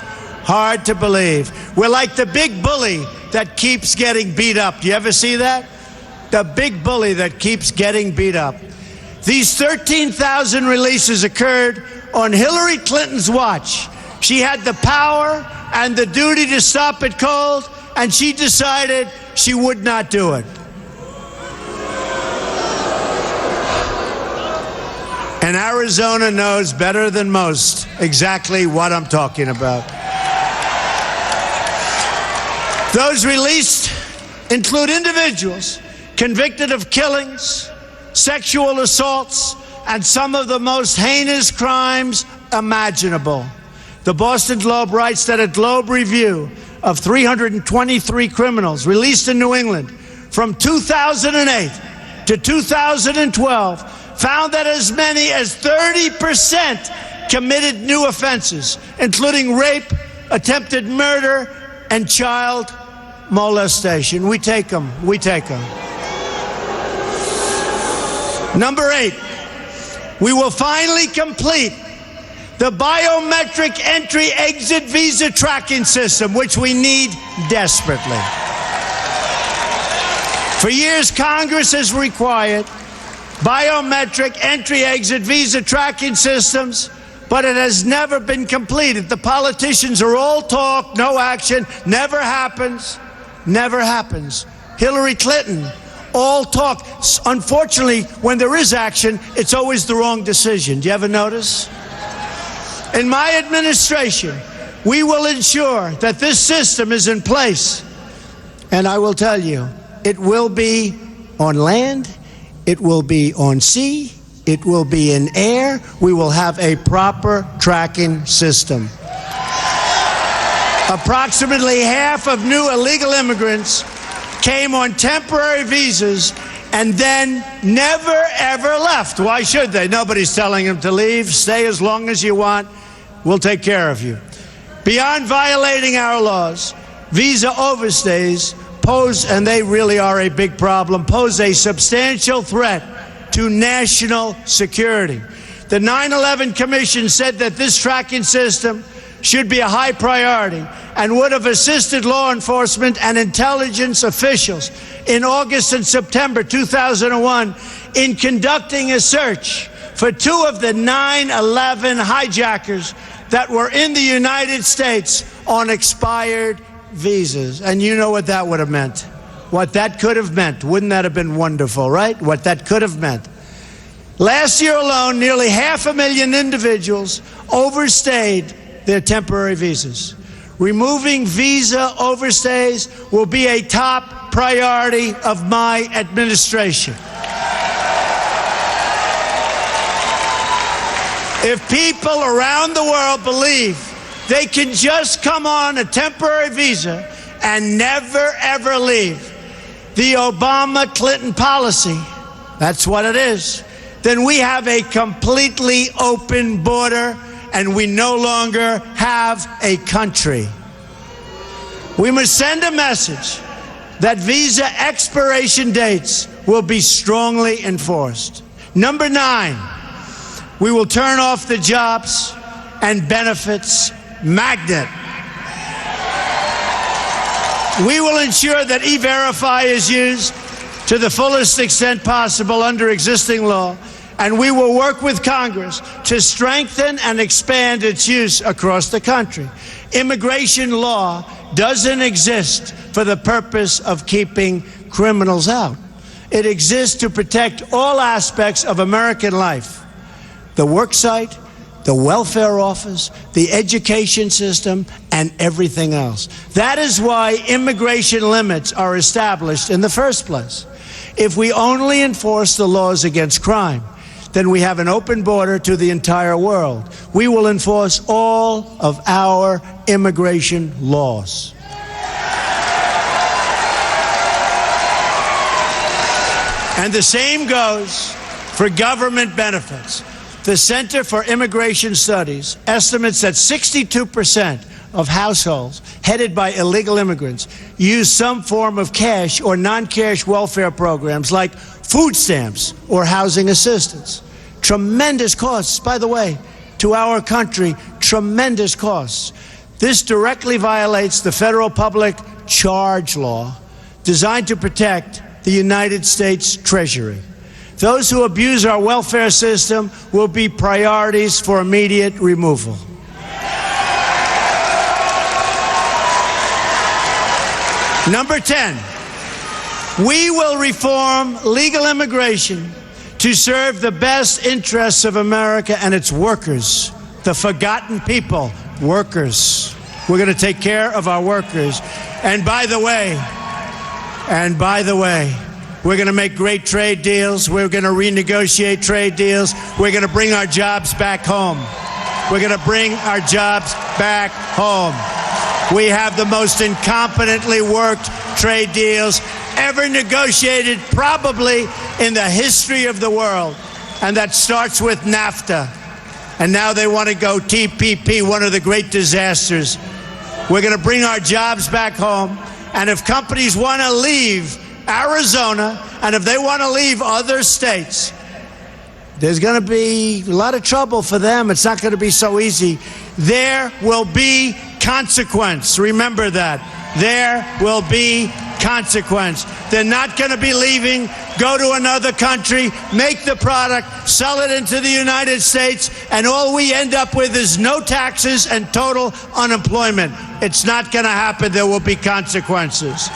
hard to believe. We're like the big bully that keeps getting beat up. Do you ever see that? The big bully that keeps getting beat up. These 13,000 releases occurred on Hillary Clinton's watch. She had the power and the duty to stop it cold, and she decided she would not do it. And Arizona knows better than most exactly what I'm talking about. Those released include individuals convicted of killings, sexual assaults, and some of the most heinous crimes imaginable. The Boston Globe writes that a Globe review of 323 criminals released in New England from 2008 to 2012 found that as many as 30% committed new offenses, including rape, attempted murder, and child molestation. We take them. We take them. Number 8, we will finally complete the biometric entry-exit visa tracking system, which we need desperately. For years, Congress has required biometric entry-exit visa tracking systems, but it has never been completed. The politicians are all talk, no action, never happens, never happens. Hillary Clinton, all talk. Unfortunately, when there is action, it's always the wrong decision. Do you ever notice? In my administration, we will ensure that this system is in place. And I will tell you, it will be on land, it will be on sea, it will be in air. We will have a proper tracking system. Approximately half of new illegal immigrants came on temporary visas and then never, ever left. Why should they? Nobody's telling them to leave. Stay as long as you want. We'll take care of you. Beyond violating our laws, visa overstays pose, and they really are a big problem, pose a substantial threat to national security. The 9/11 Commission said that this tracking system should be a high priority and would have assisted law enforcement and intelligence officials in August and September 2001 in conducting a search for 2 of the 9/11 hijackers that were in the United States on expired visas. And you know what that would have meant. What that could have meant. Wouldn't that have been wonderful, right? What that could have meant. Last year alone, nearly 500,000 individuals overstayed their temporary visas. Removing visa overstays will be a top priority of my administration. If people around the world believe they can just come on a temporary visa and never, ever leave, the Obama-Clinton policy, that's what it is, then we have a completely open border and we no longer have a country. We must send a message that visa expiration dates will be strongly enforced. Number 9, we will turn off the jobs and benefits magnet. We will ensure that E-Verify is used to the fullest extent possible under existing law, and we will work with Congress to strengthen and expand its use across the country. Immigration law doesn't exist for the purpose of keeping criminals out. It exists to protect all aspects of American life: the work site, the welfare office, the education system, and everything else. That is why immigration limits are established in the first place. If we only enforce the laws against crime, then we have an open border to the entire world. We will enforce all of our immigration laws. And the same goes for government benefits. The Center for Immigration Studies estimates that 62% of households headed by illegal immigrants use some form of cash or non-cash welfare programs like food stamps or housing assistance. Tremendous costs, by the way, to our country, tremendous costs. This directly violates the federal public charge law designed to protect the United States Treasury. Those who abuse our welfare system will be priorities for immediate removal. Number 10, we will reform legal immigration to serve the best interests of America and its workers, the forgotten people, workers. We're going to take care of our workers. And by the way, We're going to make great trade deals. We're going to renegotiate trade deals. We're going to bring our jobs back home. We're going to bring our jobs back home. We have the most incompetently worked trade deals ever negotiated, probably in the history of the world. And that starts with NAFTA. And now they want to go TPP, one of the great disasters. We're going to bring our jobs back home. And if companies want to leave Arizona, and if they want to leave other states, there's going to be a lot of trouble for them. It's not going to be so easy. There will be consequence. Remember that. There will be consequence. They're not going to be leaving, go to another country, make the product, sell it into the United States, and all we end up with is no taxes and total unemployment. It's not going to happen. There will be consequences.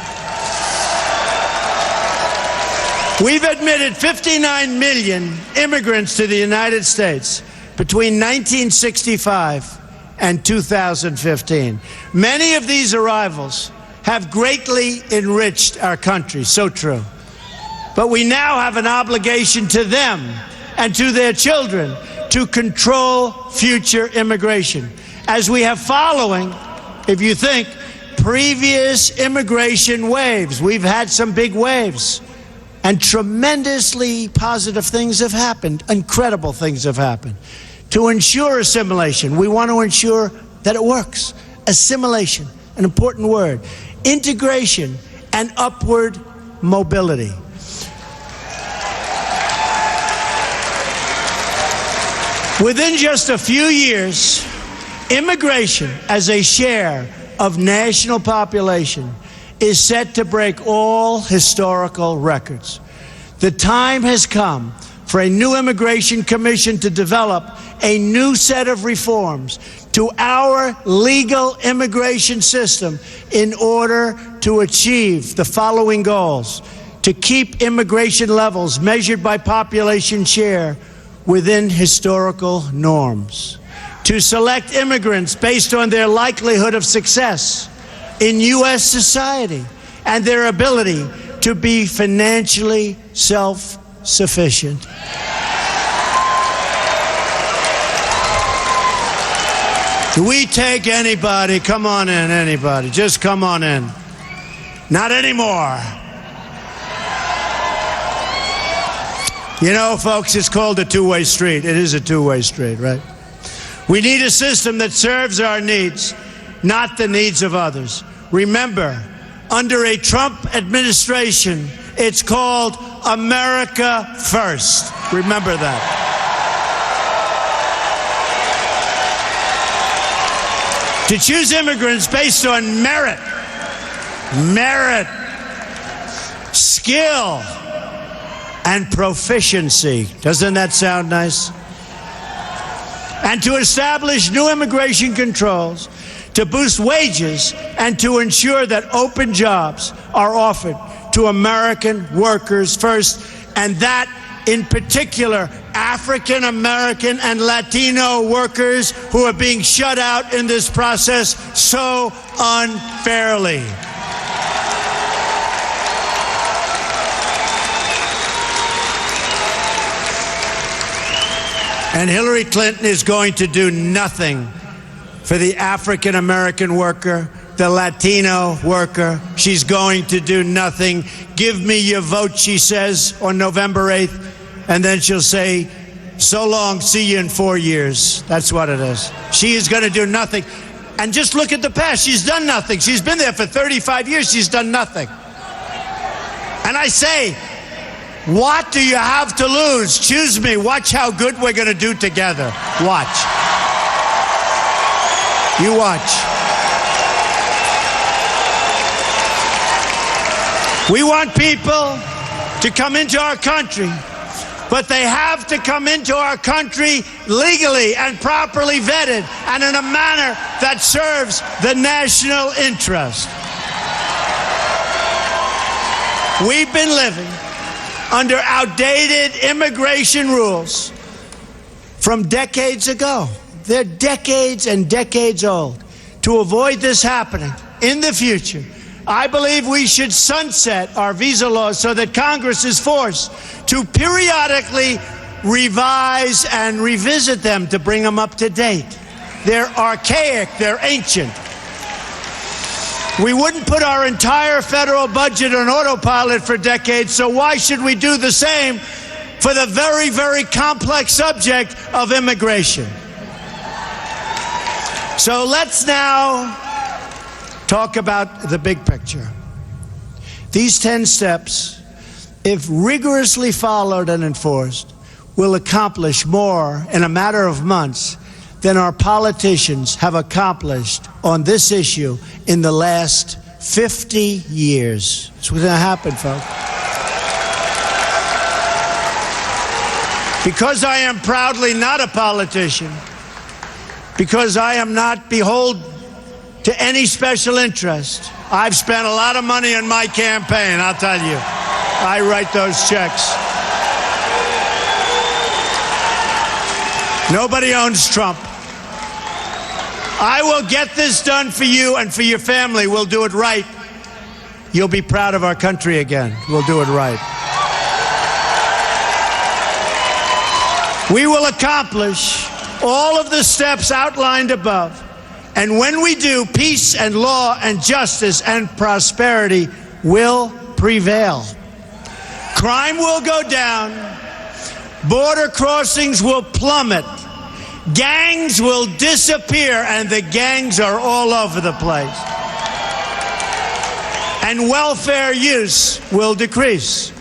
We've admitted 59 million immigrants to the United States between 1965 and 2015. Many of these arrivals have greatly enriched our country, so true. But we now have an obligation to them and to their children to control future immigration, as we have following, if you think, previous immigration waves. We've had some big waves. And tremendously positive things have happened. Incredible things have happened. To ensure assimilation, we want to ensure that it works. Assimilation, an important word. Integration and upward mobility. Within just a few years, immigration as a share of national population is set to break all historical records. The time has come for a new immigration commission to develop a new set of reforms to our legal immigration system in order to achieve the following goals: to keep immigration levels measured by population share within historical norms, to select immigrants based on their likelihood of success in U.S. society and their ability to be financially self-sufficient. Do we take anybody? Come on in, anybody. Just come on in. Not anymore. You know, folks, it's called a two-way street. It is a two-way street, right? We need a system that serves our needs, not the needs of others. Remember, under a Trump administration, it's called America First. Remember that. To choose immigrants based on merit, skill, and proficiency. Doesn't that sound nice? And to establish new immigration controls, to boost wages, and to ensure that open jobs are offered to American workers first, and that, in particular, African American and Latino workers who are being shut out in this process so unfairly. And Hillary Clinton is going to do nothing for the African American worker, the Latino worker. She's going to do nothing. Give me your vote, she says, on November 8th. And then she'll say, so long, see you in 4 years. That's what it is. She is going to do nothing. And just look at the past. She's done nothing. She's been there for 35 years. She's done nothing. And I say, what do you have to lose? Choose me. Watch how good we're going to do together. Watch. You watch. We want people to come into our country, but they have to come into our country legally and properly vetted and in a manner that serves the national interest. We've been living under outdated immigration rules from decades ago. They're decades and decades old. To avoid this happening in the future, I believe we should sunset our visa laws so that Congress is forced to periodically revise and revisit them to bring them up to date. They're archaic, they're ancient. We wouldn't put our entire federal budget on autopilot for decades, so why should we do the same for the very, very complex subject of immigration? So let's now talk about the big picture. These 10 steps, if rigorously followed and enforced, will accomplish more in a matter of months than our politicians have accomplished on this issue in the last 50 years. It's what's going to happen, folks. Because I am proudly not a politician, because I am not beholden to any special interest, I've spent a lot of money on my campaign, I'll tell you. I write those checks. Nobody owns Trump. I will get this done for you and for your family. We'll do it right. You'll be proud of our country again. We'll do it right. We will accomplish all of the steps outlined above. And when we do, peace and law and justice and prosperity will prevail. Crime will go down. Border crossings will plummet. Gangs will disappear, and the gangs are all over the place. And welfare use will decrease.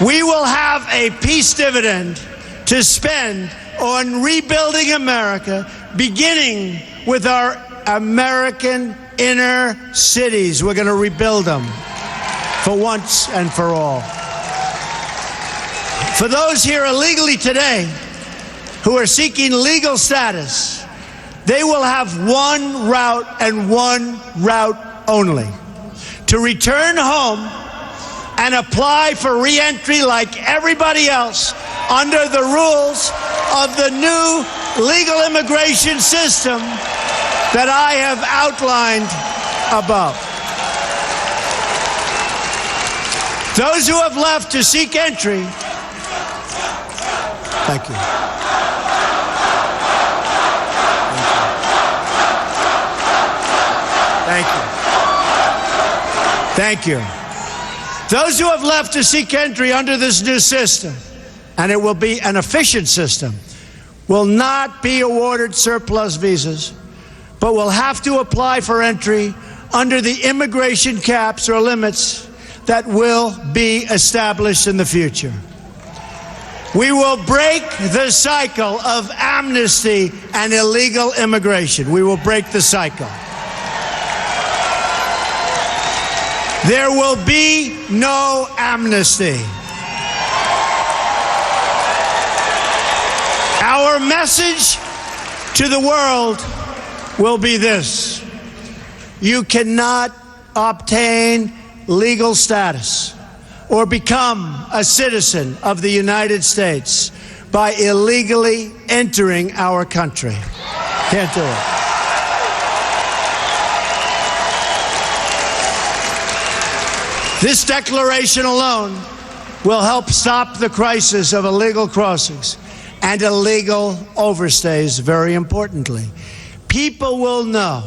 We will have a peace dividend to spend on rebuilding America, beginning with our American inner cities. We're going to rebuild them for once and for all. For those here illegally today who are seeking legal status, they will have one route and one route only: to return home and apply for re-entry like everybody else under the rules of the new legal immigration system that I have outlined above. Those who have left to seek entry, thank you. Thank you. Thank you. Those who have left to seek entry under this new system, and it will be an efficient system, will not be awarded surplus visas, but will have to apply for entry under the immigration caps or limits that will be established in the future. We will break the cycle of amnesty and illegal immigration. We will break the cycle. There will be no amnesty. Our message to the world will be this: you cannot obtain legal status or become a citizen of the United States by illegally entering our country. Can't do it. This declaration alone will help stop the crisis of illegal crossings and illegal overstays, very importantly. People will know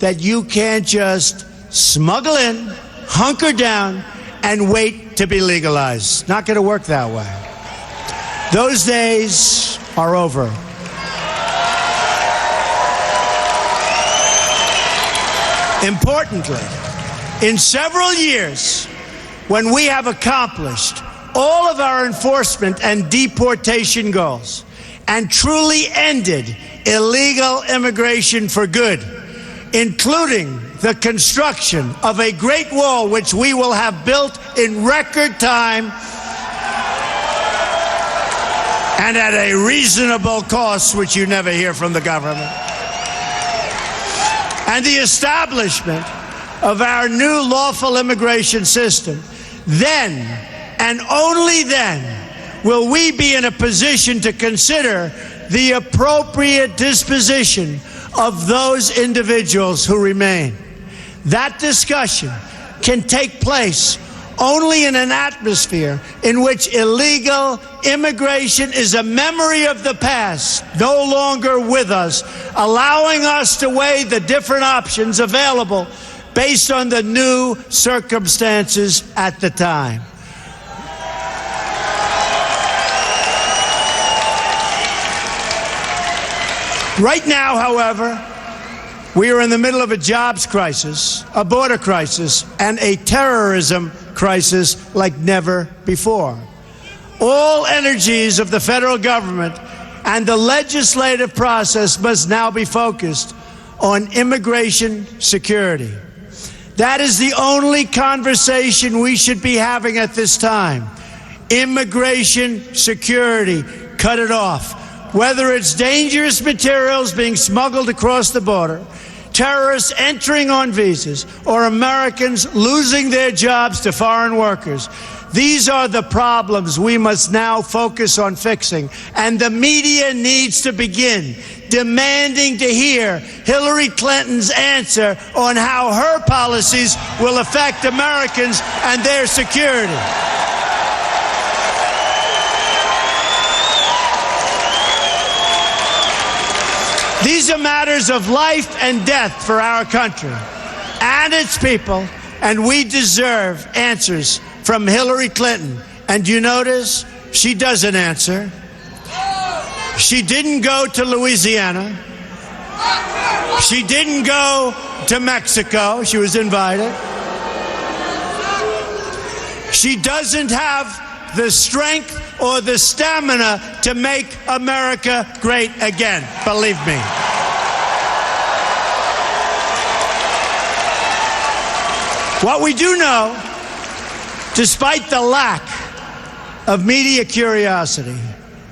that you can't just smuggle in, hunker down, and wait to be legalized. Not going to work that way. Those days are over. Importantly, in several years, when we have accomplished all of our enforcement and deportation goals and truly ended illegal immigration for good, including the construction of a great wall which we will have built in record time and at a reasonable cost, which you never hear from the government, and the establishment of our new lawful immigration system, then and only then will we be in a position to consider the appropriate disposition of those individuals who remain. That discussion can take place only in an atmosphere in which illegal immigration is a memory of the past, no longer with us, allowing us to weigh the different options available based on the new circumstances at the time. Right now, however, we are in the middle of a jobs crisis, a border crisis, and a terrorism crisis like never before. All energies of the federal government and the legislative process must now be focused on immigration security. That is the only conversation we should be having at this time. Immigration security, cut it off. Whether it's dangerous materials being smuggled across the border, terrorists entering on visas, or Americans losing their jobs to foreign workers. These are the problems we must now focus on fixing, and the media needs to begin demanding to hear Hillary Clinton's answer on how her policies will affect Americans and their security. These are matters of life and death for our country and its people, and we deserve answers from Hillary Clinton. And you notice she doesn't answer. She didn't go to Louisiana. She didn't go to Mexico. She was invited. She doesn't have the strength or the stamina to make America great again, believe me. What we do know, despite the lack of media curiosity,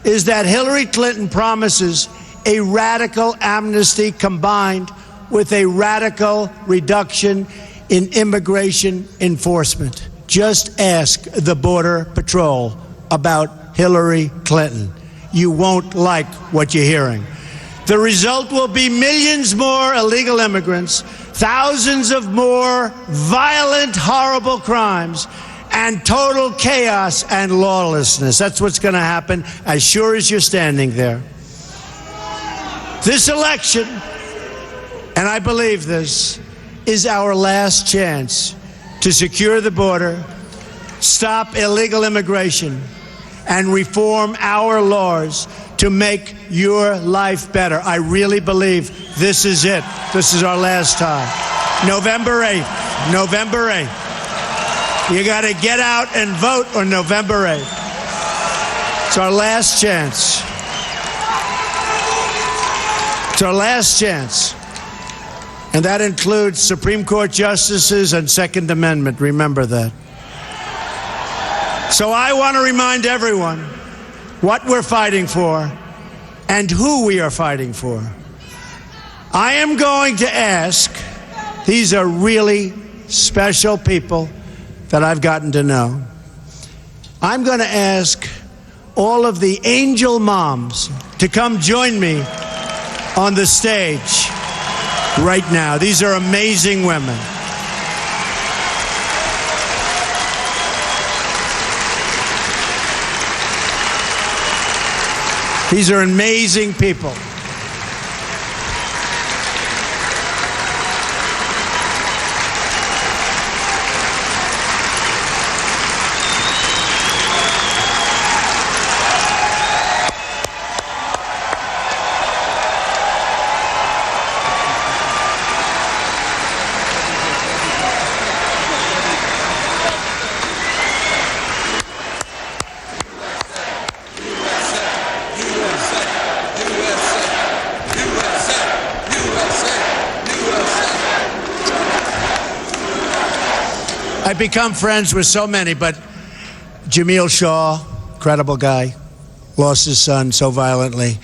is that Hillary Clinton promises a radical amnesty combined with a radical reduction in immigration enforcement. Just ask the Border Patrol about Hillary Clinton. You won't like what you're hearing. The result will be millions more illegal immigrants, thousands of more violent, horrible crimes, and total chaos and lawlessness. That's what's going to happen as sure as you're standing there. This election, and I believe this, is our last chance to secure the border, stop illegal immigration, and reform our laws to make your life better. I really believe this is it. This is our last time. November 8th. November 8th. You got to get out and vote on November 8th. It's our last chance. It's our last chance. And that includes Supreme Court justices and Second Amendment. Remember that. So I want to remind everyone what we're fighting for and who we are fighting for. I am going to ask, these are really special people that I've gotten to know. I'm going to ask all of the angel moms to come join me on the stage right now. These are amazing women. These are amazing people. I've become friends with so many, but Jamil Shaw, incredible guy, lost his son so violently.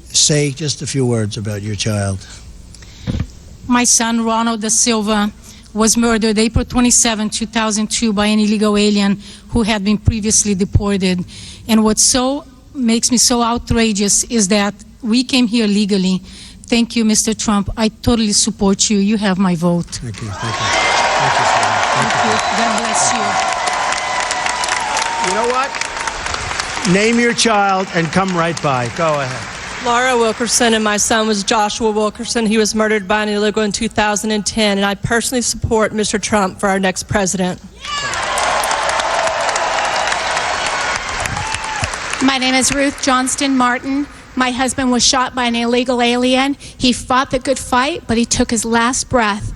Say just a few words about your child. My son, Ronald da Silva, was murdered April 27, 2002 by an illegal alien who had been previously deported. And what makes me so outrageous is that we came here legally. thank you, Mr. Trump. I totally support you. You have my vote. Thank you. Thank you. Thank you, Susan. Thank you. God bless you. You know what? Name your child and come right by. Go ahead. Laura Wilkerson, and my son was Joshua Wilkerson. He was murdered by an illegal in 2010, and I personally support Mr. Trump for our next president. My name is Ruth Johnston Martin. My husband was shot by an illegal alien. He fought the good fight, but he took his last breath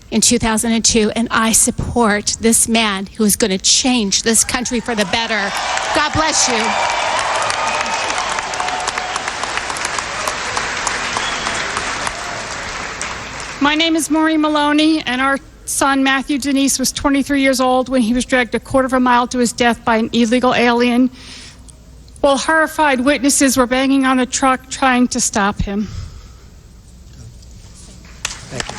in 2002, and I support this man who is going to change this country for the better. God bless you. My name is Maureen Maloney, and our son Matthew Denise was 23 years old when he was dragged a quarter of a mile to his death by an illegal alien, while horrified witnesses were banging on the truck trying to stop him. Thank you.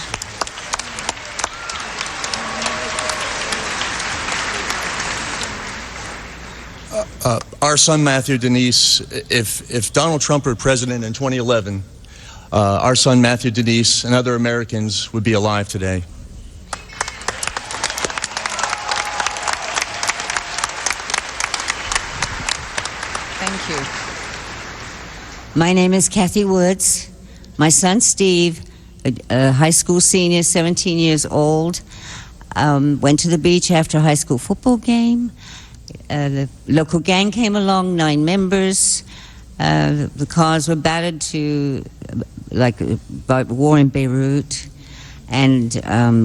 Our son Matthew Denise, if Donald Trump were president in 2011, our son Matthew Denise and other Americans would be alive today. Thank you. My name is Kathy Woods. My son Steve, a high school senior, 17 years old, went to the beach after a high school football game. The local gang came along, 9 members. The cars were battered to like war in Beirut, and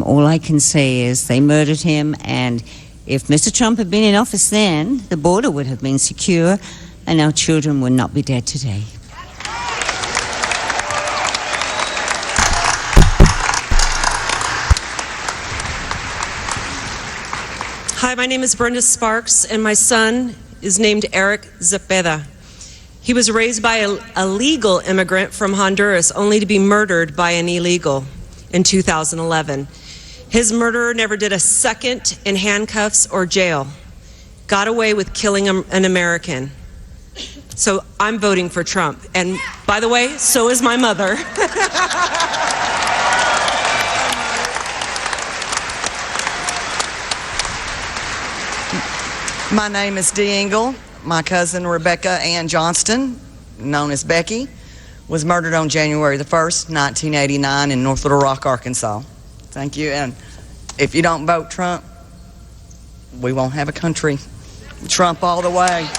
all I can say is they murdered him, and if Mr. Trump had been in office then, the border would have been secure and our children would not be dead today. Hi, my name is Brenda Sparks, and my son is named Eric Zepeda. He was raised by a legal immigrant from Honduras, only to be murdered by an illegal in 2011. His murderer never did a second in handcuffs or jail. Got away with killing an American. So I'm voting for Trump. And by the way, so is my mother. My name is Dee Engle. My cousin Rebecca Ann Johnston, known as Becky, was murdered on January the 1st, 1989 in North Little Rock, Arkansas. Thank you. And if you don't vote Trump, we won't have a country. Trump all the way.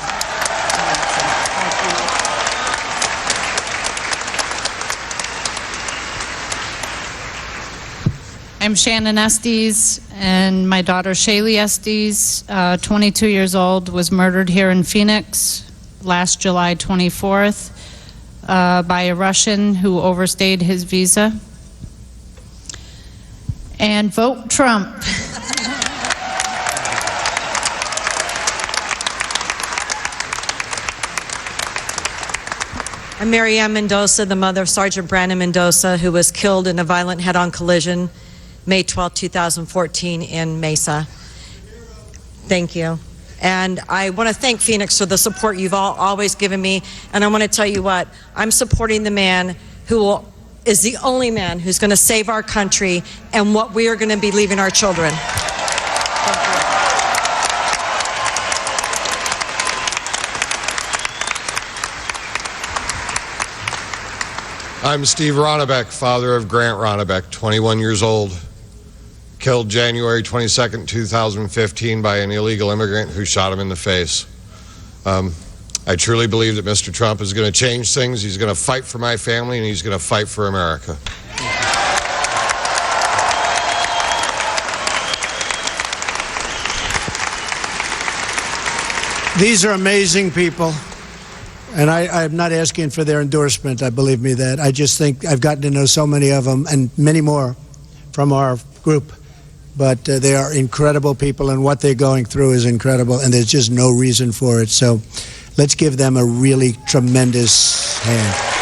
I'm Shannon Estes, and my daughter Shaylee Estes, 22 years old, was murdered here in Phoenix last July 24th by a Russian who overstayed his visa. And vote Trump. I'm Mary Ann Mendoza, the mother of Sergeant Brandon Mendoza, who was killed in a violent head-on collision May 12, 2014 in Mesa. Thank you. And I want to thank Phoenix for the support you've always given me. And I want to tell you what, I'm supporting the man who is the only man who's going to save our country and what we are going to be leaving our children. I'm Steve Ronnebeck, father of Grant Ronnebeck, 21 years old, killed January 22nd, 2015 by an illegal immigrant who shot him in the face. I truly believe that Mr. Trump is going to change things. He's going to fight for my family, and he's going to fight for America. These are amazing people. And I'm not asking for their endorsement, I believe me that. I just think I've gotten to know so many of them and many more from our group. But they are incredible people, and what they're going through is incredible, and there's just no reason for it. So let's give them a really tremendous hand.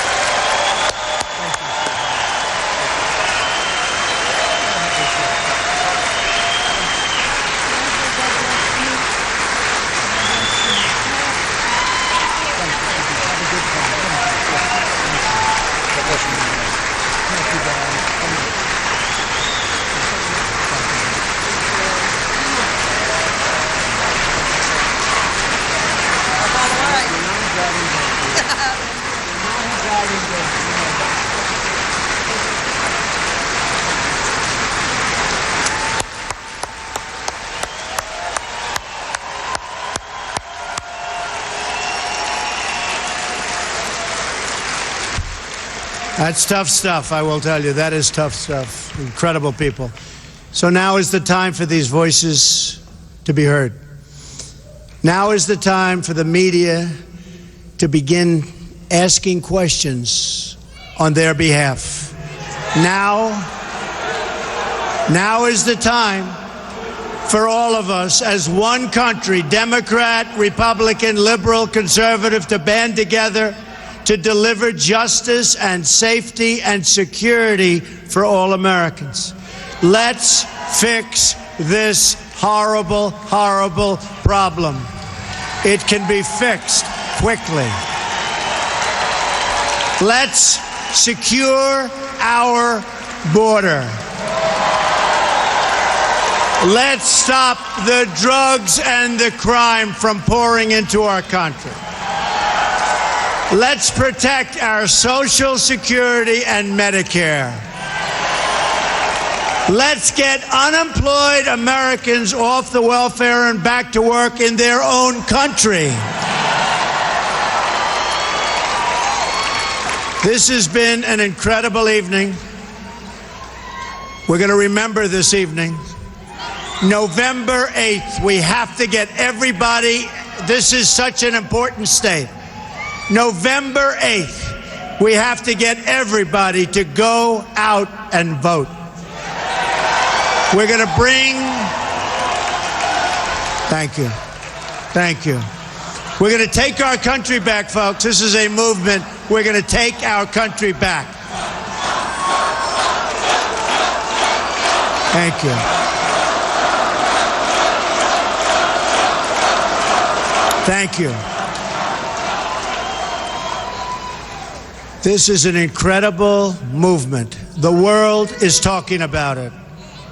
That's tough stuff, I will tell you. That is tough stuff. Incredible people. So now is the time for these voices to be heard. Now is the time for the media to begin asking questions on their behalf. Now is the time for all of us as one country, Democrat, Republican, liberal, conservative, to band together to deliver justice and safety and security for all Americans. Let's fix this horrible, horrible problem. It can be fixed quickly. Let's secure our border. Let's stop the drugs and the crime from pouring into our country. Let's protect our Social Security and Medicare. Let's get unemployed Americans off the welfare and back to work in their own country. This has been an incredible evening. We're going to remember this evening. November 8th, we have to get everybody, this is such an important state. November 8th, we have to get everybody to go out and vote. We're going to bring, thank you. We're going to take our country back, folks. This is a movement. We're going to take our country back. Thank you. Thank you. This is an incredible movement. The world is talking about it.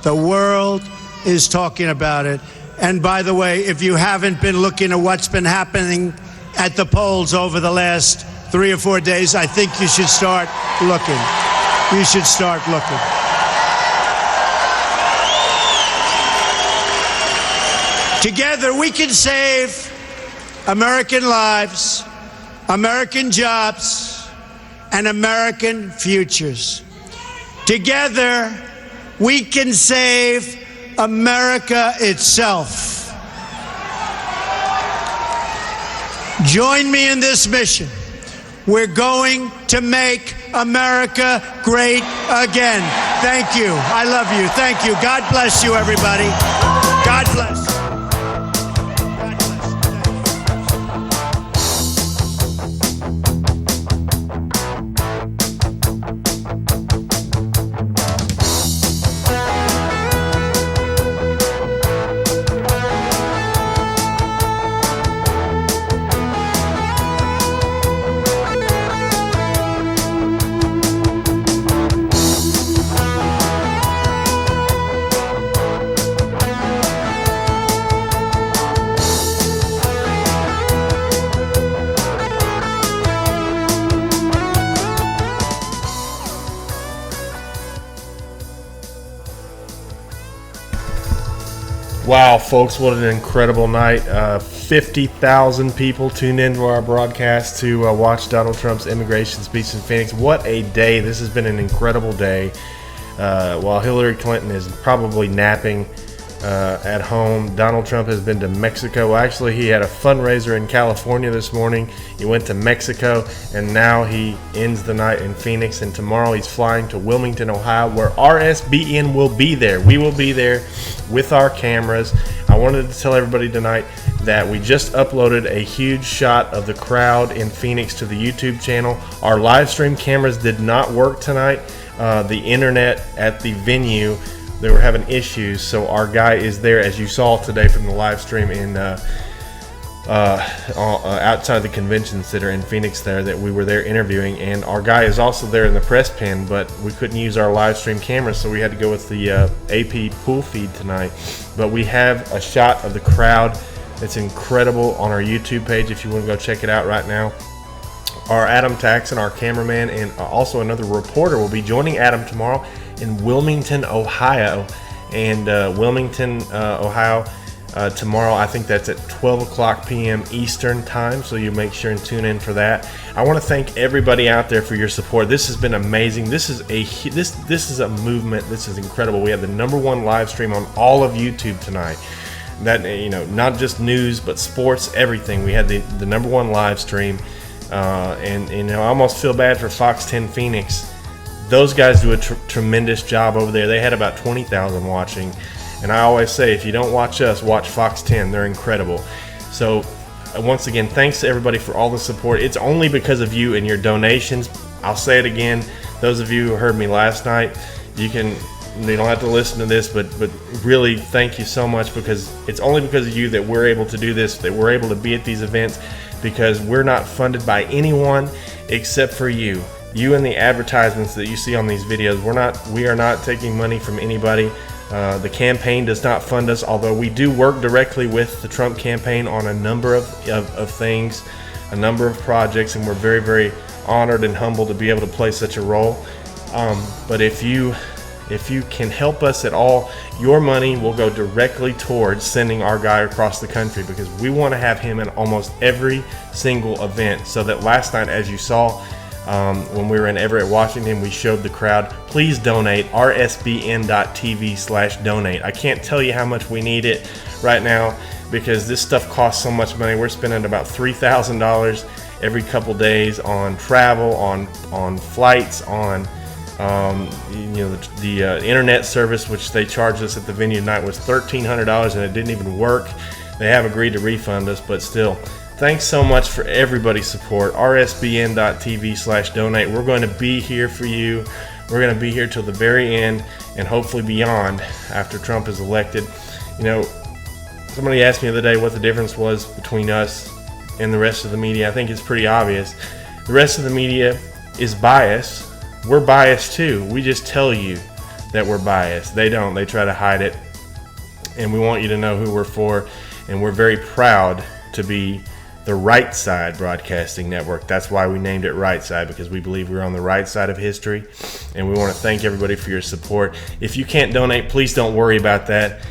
The world is talking about it. And by the way, if you haven't been looking at what's been happening at the polls over the last 3 or 4 days, I think you should start looking. You should start looking. Together, we can save American lives, American jobs, and American futures. Together, we can save America itself. Join me in this mission. We're going to make America great again. Thank you. I love you. Thank you. God bless you, everybody. God bless. Wow, folks, what an incredible night. 50,000 people tuned into our broadcast to watch Donald Trump's immigration speech in Phoenix. What a day. This has been an incredible day. While Hillary Clinton is probably napping at home, Donald Trump has been to Mexico. Actually, he had a fundraiser in California this morning. He went to Mexico, and now he ends the night in Phoenix. And tomorrow he's flying to Wilmington, Ohio, where RSBN will be there. We will be there with our cameras. I wanted to tell everybody tonight that we just uploaded a huge shot of the crowd in Phoenix to the YouTube channel. Our live stream cameras did not work tonight. The internet at the venue, they were having issues, so our guy is there, as you saw today from the live stream, in outside the convention center in Phoenix there, that we were there interviewing, and our guy is also there in the press pen, but we couldn't use our live stream camera, so we had to go with the AP pool feed tonight. But we have a shot of the crowd. It's incredible on our YouTube page if you want to go check it out right now. Our Adam Taxon, our cameraman, and also another reporter will be joining Adam tomorrow in Wilmington, Ohio. And Wilmington, Ohio, tomorrow. I think that's at 12 o'clock p.m. Eastern time, so you make sure and tune in for that. I want to thank everybody out there for your support. This has been amazing. This is a movement. This is incredible. We have the #1 live stream on all of YouTube tonight. That, not just news, but sports, everything. We had the #1 live stream, and I almost feel bad for Fox 10 Phoenix. Those guys do a tremendous job over there. They had about 20,000 watching. And I always say, if you don't watch us, watch Fox 10. They're incredible. So, once again, thanks to everybody for all the support. It's only because of you and your donations. I'll say it again. Those of you who heard me last night, you don't have to listen to this, but really thank you so much, because it's only because of you that we're able to do this, that we're able to be at these events, because we're not funded by anyone except for you. You and the advertisements that you see on these videos. We are not taking money from anybody. The campaign does not fund us, although we do work directly with the Trump campaign on a number of things, a number of projects, and we're very, very honored and humbled to be able to play such a role. But if you can help us at all, your money will go directly towards sending our guy across the country, because we want to have him in almost every single event. So that last night, as you saw, when we were in Everett, Washington, we showed the crowd. Please donate, rsbn.tv/donate. I can't tell you how much we need it right now, because this stuff costs so much money. We're spending about $3,000 every couple days on travel, on flights, on the internet service, which they charged us at the venue tonight, was $1,300, and it didn't even work. They have agreed to refund us, but still. Thanks so much for everybody's support. rsbn.tv/donate. We're going to be here for you. We're going to be here till the very end, and hopefully beyond, after Trump is elected. Somebody asked me the other day what the difference was between us and the rest of the media. I think it's pretty obvious. The rest of the media is biased. We're biased too. We just tell you that we're biased. They don't. They try to hide it. And we want you to know who we're for. And we're very proud to be the Right Side Broadcasting Network. That's why we named it Right Side, because we believe we're on the right side of history. And we want to thank everybody for your support. If you can't donate, please don't worry about that.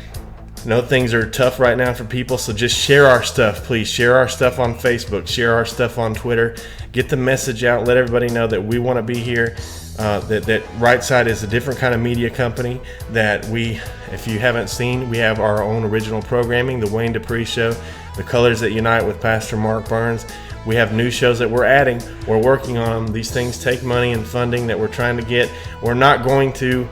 Things are tough right now for people, so just share our stuff, please. Share our stuff on Facebook. Share our stuff on Twitter. Get the message out. Let everybody know that we want to be here. That Right Side is a different kind of media company. That if you haven't seen, we have our own original programming, The Wayne Dupree Show, The Colors That Unite with Pastor Mark Burns. We have new shows that we're adding. We're working on them. These things take money and funding that we're trying to get. We're not going to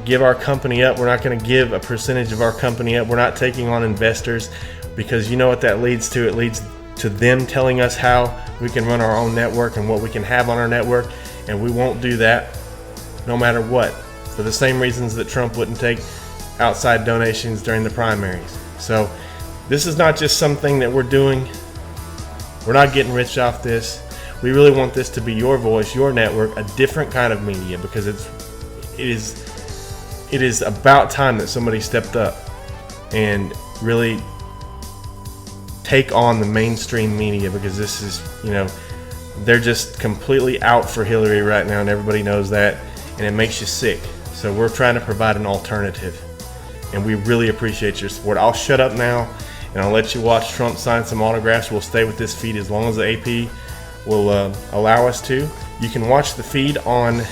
give our company up. We're not going to give a percentage of our company up. We're not taking on investors, because you know what that leads to. It leads to them telling us how we can run our own network and what we can have on our network, and we won't do that no matter what, for the same reasons that Trump wouldn't take outside donations during the primaries. So this is not just something that we're doing. We're not getting rich off this. We really want this to be your voice, your network, a different kind of media, because it is about time that somebody stepped up and really take on the mainstream media, because this is, they're just completely out for Hillary right now, and everybody knows that, and it makes you sick. So we're trying to provide an alternative, and we really appreciate your support. I'll shut up now, and I'll let you watch Trump sign some autographs. We'll stay with this feed as long as the AP will allow us to. You can watch the feed on,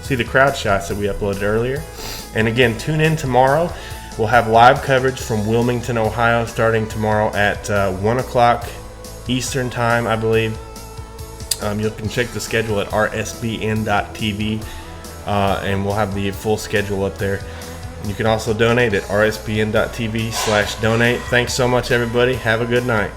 see the crowd shots that we uploaded earlier. And again, tune in tomorrow. We'll have live coverage from Wilmington, Ohio, starting tomorrow at 1 o'clock Eastern time, I believe. You can check the schedule at rsbn.tv, and we'll have the full schedule up there. You can also donate at rsbn.tv/donate. Thanks so much, everybody. Have a good night.